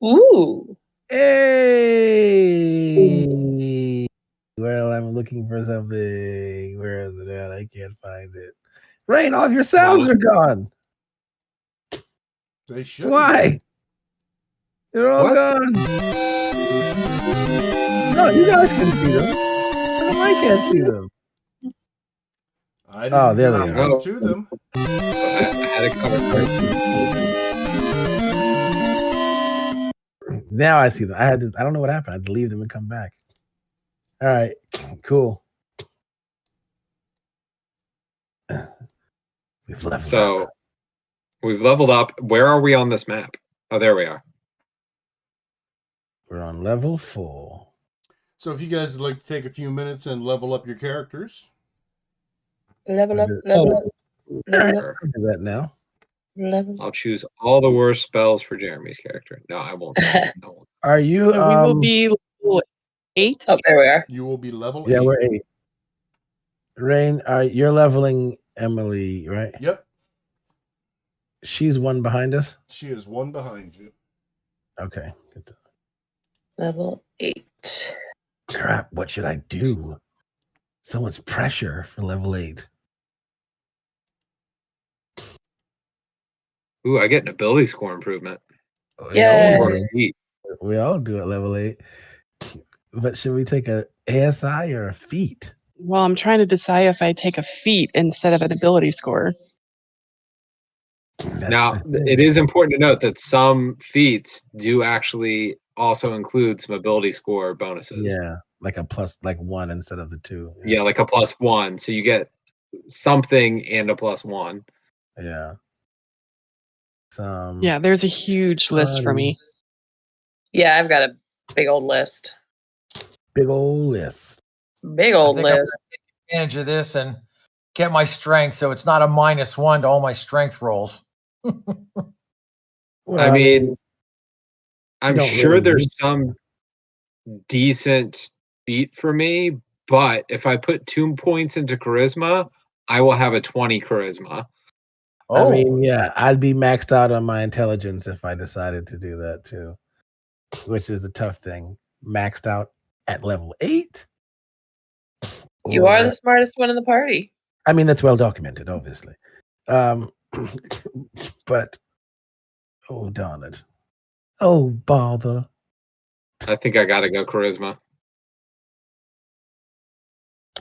Ooh. Hey! Well, I'm looking for something. Where is it at? I can't find it. Rain, all of your sounds are gone. They should. Why? They're all What? gone. No, you guys can see them. I can't see them. I didn't Oh, there do they anything are. to them. I had it covered. Now I see them. I don't know what happened. I had to leave them and come back. All right, cool. We've leveled So up. we've leveled up. Where are we on this map? Oh, there we are. We're on level 4. So if you guys would like to take a few minutes and level up your characters. Level up, level up, All level right, up, I'll do that now. level up. I'll choose all the worst spells for Jeremy's character. No, I won't. I won't. Are you? So we will be level 8. Oh, there we are. You will be level 8. Yeah, we're 8. Rain, you're leveling Emily, right? Yep. She's 1 behind us. She is 1 behind you. Okay. Good. Level 8. Crap, what should I do? So much pressure for level 8. Ooh, I get an ability score improvement. Yay. Or a feat. We all do at level 8. But should we take a ASI or a feat? Well, I'm trying to decide if I take a feat instead of an ability score. Now, it is important to note that some feats do actually also include some ability score bonuses. Yeah, like a plus, like 1 instead of the 2. Yeah, like a +1. So you get something and a +1. Yeah. Yeah, there's a huge list for me. Yeah, I've got a big old list. Big old list. Big old I think I'm gonna list. take advantage of this and get my strength, so it's not a -1 to all my strength rolls. Well, I mean, I'm don't sure really there's need- some decent feat for me, but if I put 2 points into charisma, I will have a 20 charisma. I Oh, mean, yeah, I'd be maxed out on my intelligence if I decided to do that too, which is a tough thing. Maxed out at level 8. You are Or- the smartest one in the party. I mean, that's well documented, obviously. But oh darn it! Oh bother! I think I got to go charisma.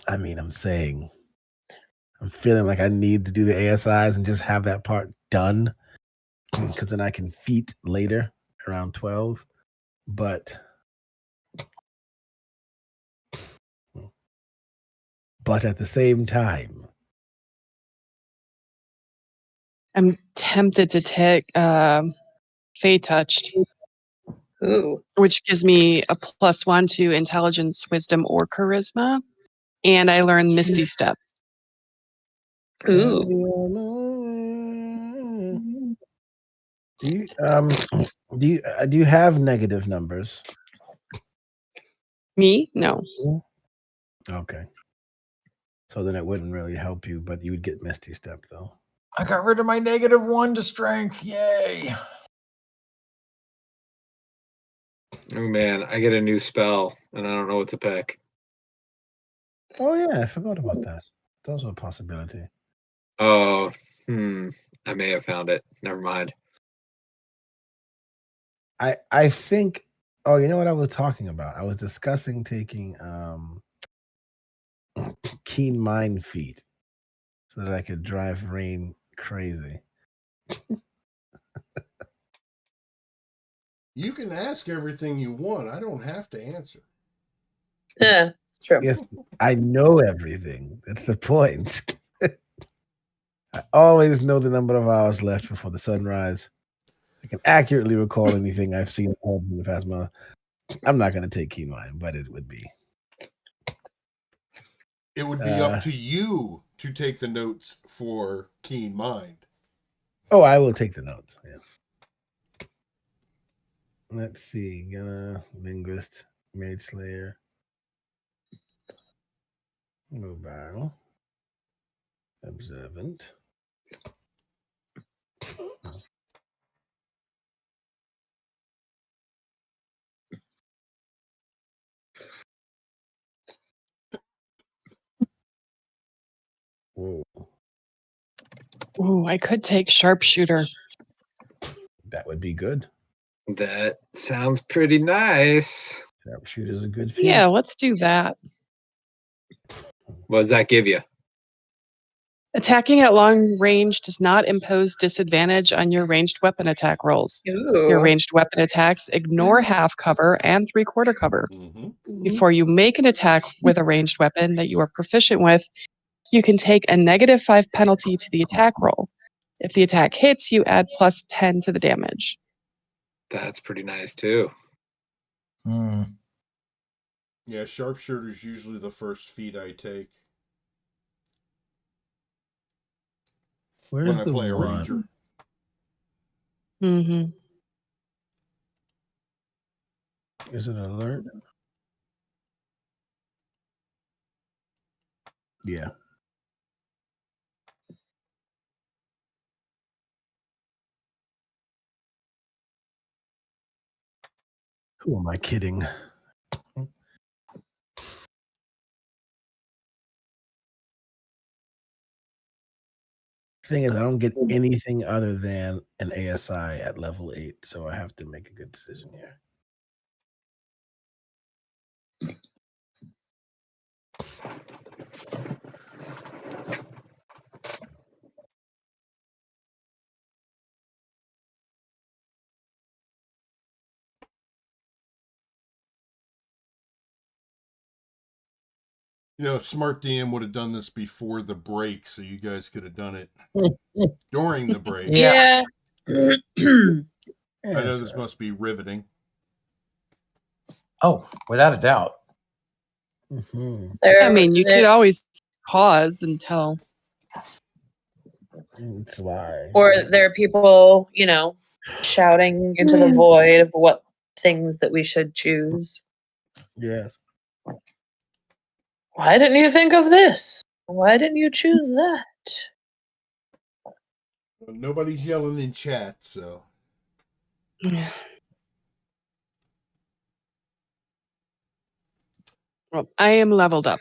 I mean, I'm saying, I'm feeling like I need to do the ASIs and just have that part done, because then I can feat later around 12. But at the same time, I'm tempted to take Fey Touched, Ooh. which gives me a +1 to intelligence, wisdom, or charisma. And I learn Misty Step. Ooh. Do you have negative numbers? Me? No. Okay. So then it wouldn't really help you, but you would get Misty Step though. I got rid of my -1 to strength. Yay. Oh man, I get a new spell and I don't know what to pick. Oh yeah, I forgot about that. That's also a possibility. Oh, I may have found it. Never mind. I think. Oh, you know what I was talking about? I was discussing taking Keen Mind feat so that I could drive Rain crazy. You can ask everything you want. I don't have to answer. Yeah, it's true. Yes, I know everything. That's the point. I always know the number of hours left before the sunrise. I can accurately recall anything I've seen in the past month. I'm not going to take Keen Mind, but it would be. It would be up to you to take the notes for Keen Mind. Oh, I will take the notes. Yes. Let's see. Linguist, Mage Slayer, Mobile, Observant. Whoa. Ooh, I could take sharpshooter. That would be good. That sounds pretty nice. Sharpshooter is a good feat. Yeah, let's do that. What does that give you? Attacking at long range does not impose disadvantage on your ranged weapon attack rolls. Your Ooh. ranged weapon attacks ignore half cover and 3/4 cover. Mm-hmm. Before you make an attack with a ranged weapon that you are proficient with, you can take a -5 penalty to the attack roll. If the attack hits, you add +10 to the damage. That's pretty nice too. Hmm. Yeah, sharpshooter's usually the first feat I take Where's when I the play a one? ranger. Mm-hmm. Is it alert? Yeah. Who am I kidding? Thing is, I don't get anything other than an ASI at level 8, so I have to make a good decision here. You know, smart DM would have done this before the break, so you guys could have done it during the break. Yeah. Yeah. I know this must be riveting. Oh, without a doubt. Mm-hmm. I mean, you could always pause until. It's why. Or there are people, shouting into the void of what things that we should choose. Yes. Why didn't you think of this? Why didn't you choose that? Nobody's yelling in chat, so. Well, I am leveled up.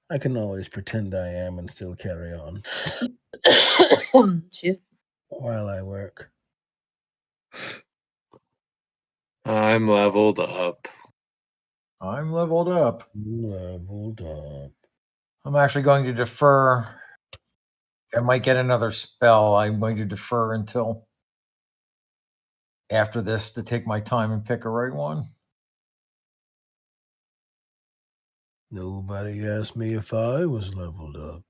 I can always pretend I am and still carry on while I work. I'm leveled up. I'm leveled up. Leveled up. I'm actually going to defer. I might get another spell. I'm going to defer until after this to take my time and pick a right one. Nobody asked me if I was leveled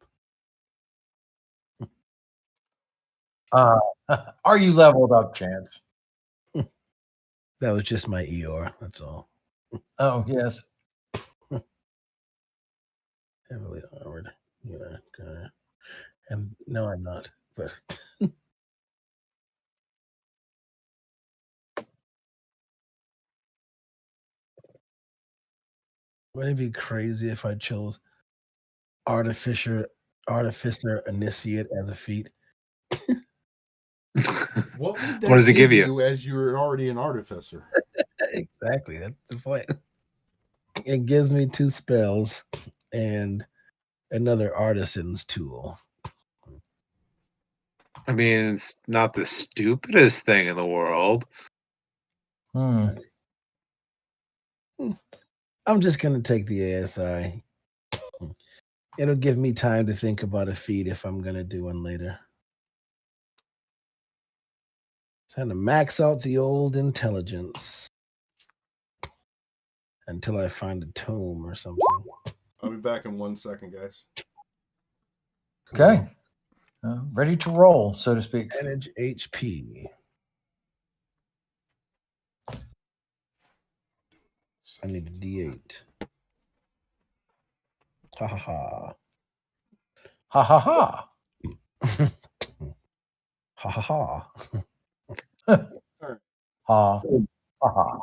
up. Are you leveled up, Chance? That was just my ER. That's all. Oh, yes. Heavily armored. Yeah. Okay. And no, I'm not. But would it be crazy if I chose Artificer Initiate as a feat? What would that What does it give you? as you're already an artificer? Exactly. That's the point. It gives me 2 spells and another artisan's tool. I mean, it's not the stupidest thing in the world. I'm just going to take the ASI. It'll give me time to think about a feat if I'm going to do one later. Trying to max out the old intelligence until I find a tome or something. I'll be back in 1 second, guys. Okay. Ready to roll, so to speak. Manage HP. I need a D8. Ha ha ha. Ha ha ha. Ha ha ha. Alright. Ha ha ha.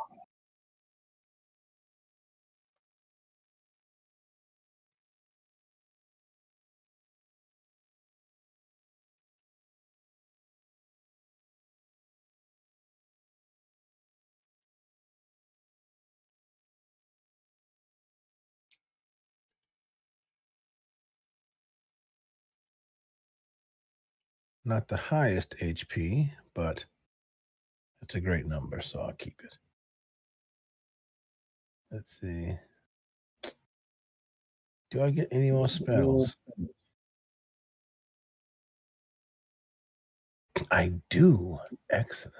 Not the highest HP, but it's a great number, so I'll keep it. Let's see. Do I get any more spells? I do. Excellent.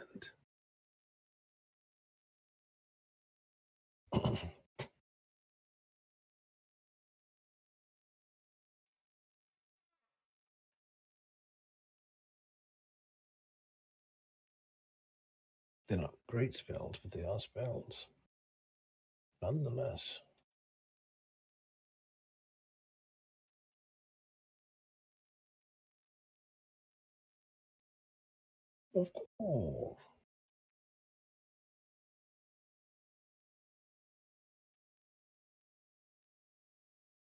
They're not great spells, but they are spells. Nonetheless. Of course.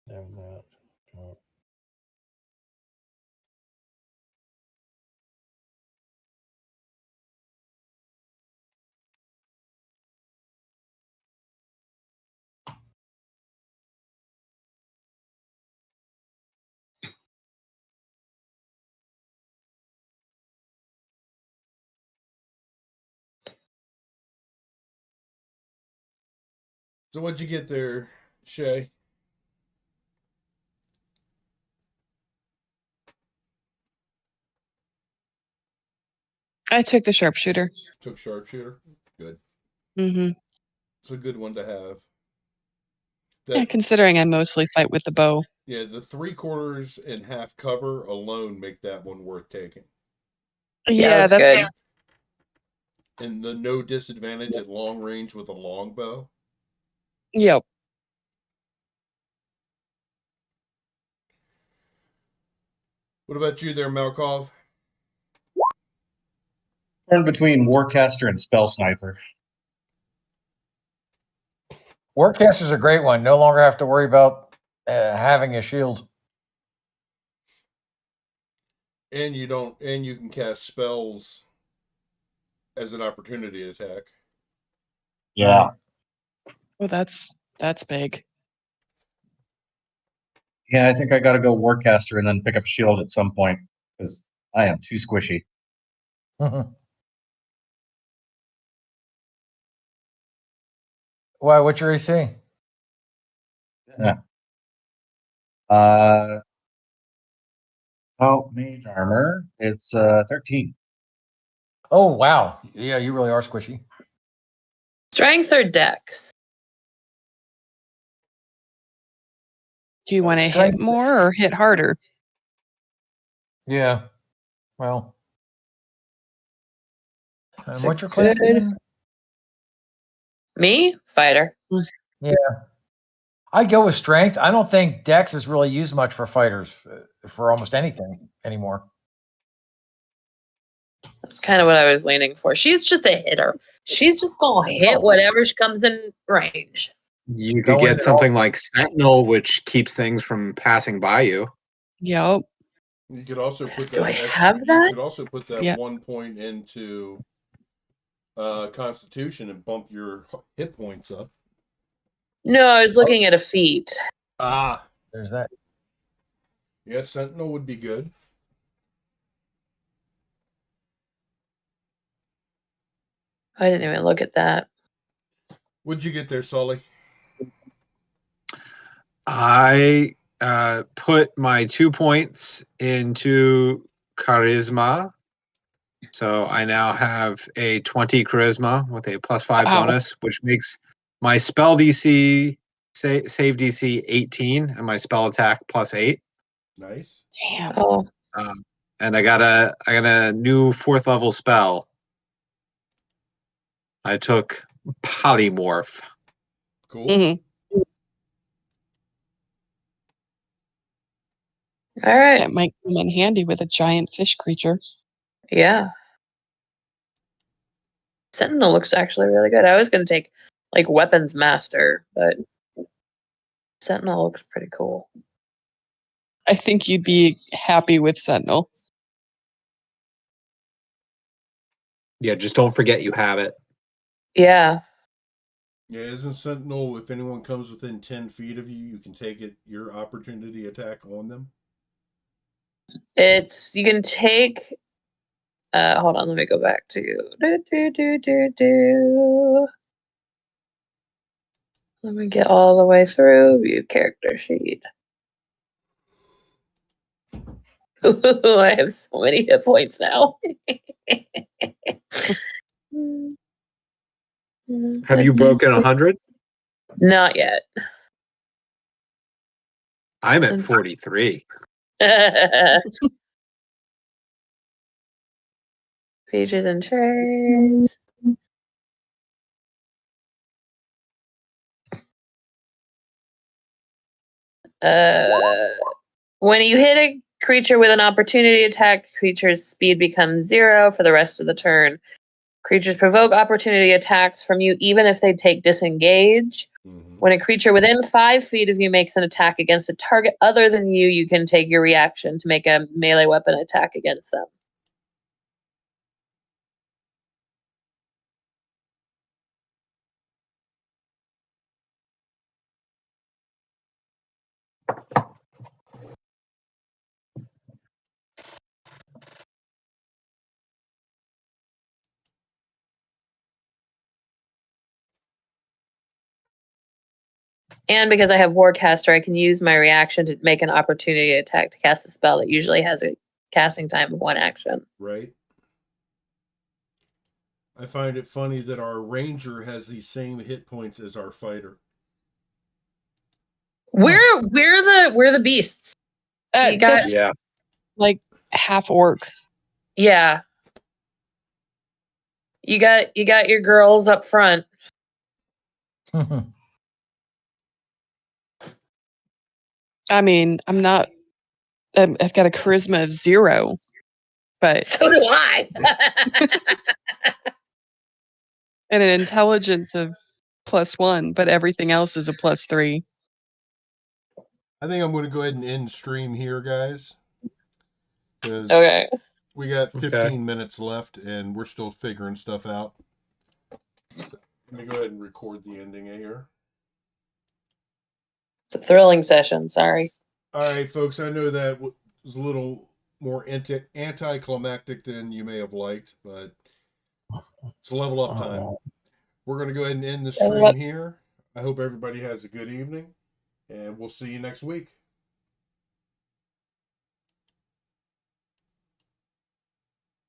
Never mind. Oh. So what'd you get there, Shay? I took the sharpshooter. Took sharpshooter. Good. Mm-hmm. It's a good one to have. Yeah, considering I mostly fight with the bow. Yeah, the 3/4 and half cover alone make that one worth taking. Yeah, that's good. And the no disadvantage at long range with a longbow. Yep. What about you there, Malkov? Turn between Warcaster and Spell Sniper. Warcaster's a great one. No longer have to worry about having a shield. And you can cast spells as an opportunity attack. Yeah. Well, that's big. Yeah, I think I got to go Warcaster and then pick up shield at some point because I am too squishy. Why? What's your AC? Yeah. Mage armor. It's 13. Oh wow. Yeah, you really are squishy. Strength or dex? Do you want to hit Strength. more or hit harder? Yeah. Well. And That's what's your class good. again? Me? Fighter. Yeah. I'd go with strength. I don't think dex is really used much for fighters for almost anything anymore. That's kind of what I was leaning for. She's just a hitter. She's just gonna hit whatever comes in range. You could get something like Sentinel, which keeps things from passing by you. Yep. You could also put that. Do I have that? You could also put that 1 point into Constitution and bump your hit points up. No, I was looking at a feat. Ah, there's that. Yeah, Sentinel would be good. I didn't even look at that. What'd you get there, Sully? I put my 2 points into charisma. So I now have a 20 charisma with a +5 bonus, which makes my spell DC, save DC 18, and my spell attack +8. Nice. Damn. Oh. And I got a new 4th level spell. I took polymorph. Cool. Mm-hmm. All right. That might come in handy with a giant fish creature. Yeah. Sentinel looks actually really good. I was going to take like Weapons Master, but Sentinel looks pretty cool. I think you'd be happy with Sentinel. Yeah, just don't forget you have it. Yeah. Yeah, isn't Sentinel, if anyone comes within 10 feet of you, you can take it your opportunity attack on them? You can take, hold on, let me go back to, let me get all the way through, view character sheet. I have so many hit points now. Have you broken 100? Not yet. I'm at 43. Features and traits. When you hit a creature with an opportunity attack, the creature's speed becomes 0 for the rest of the turn. Creatures provoke opportunity attacks from you even if they take disengage. When a creature within 5 feet of you makes an attack against a target other than you, you can take your reaction to make a melee weapon attack against them. And because I have Warcaster, I can use my reaction to make an opportunity attack to cast a spell that usually has a casting time of 1 action. Right. I find it funny that our ranger has the same hit points as our fighter. We're the beasts. You got, That's like half orc. yeah. You got your girls up front. I mean, I've got a charisma of 0, but So do I. and an intelligence of +1, but everything else is a +3. I think I'm going to go ahead and end stream here, guys. Because Okay. we got 15 minutes left and we're still figuring stuff out. So let me go ahead and record the ending here. It's a thrilling session, sorry. All right, folks, I know that was a little more anticlimactic than you may have liked, but it's level up time. We're going to go ahead and end the stream here. I hope everybody has a good evening, and we'll see you next week.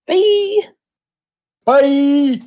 Bye. Bye.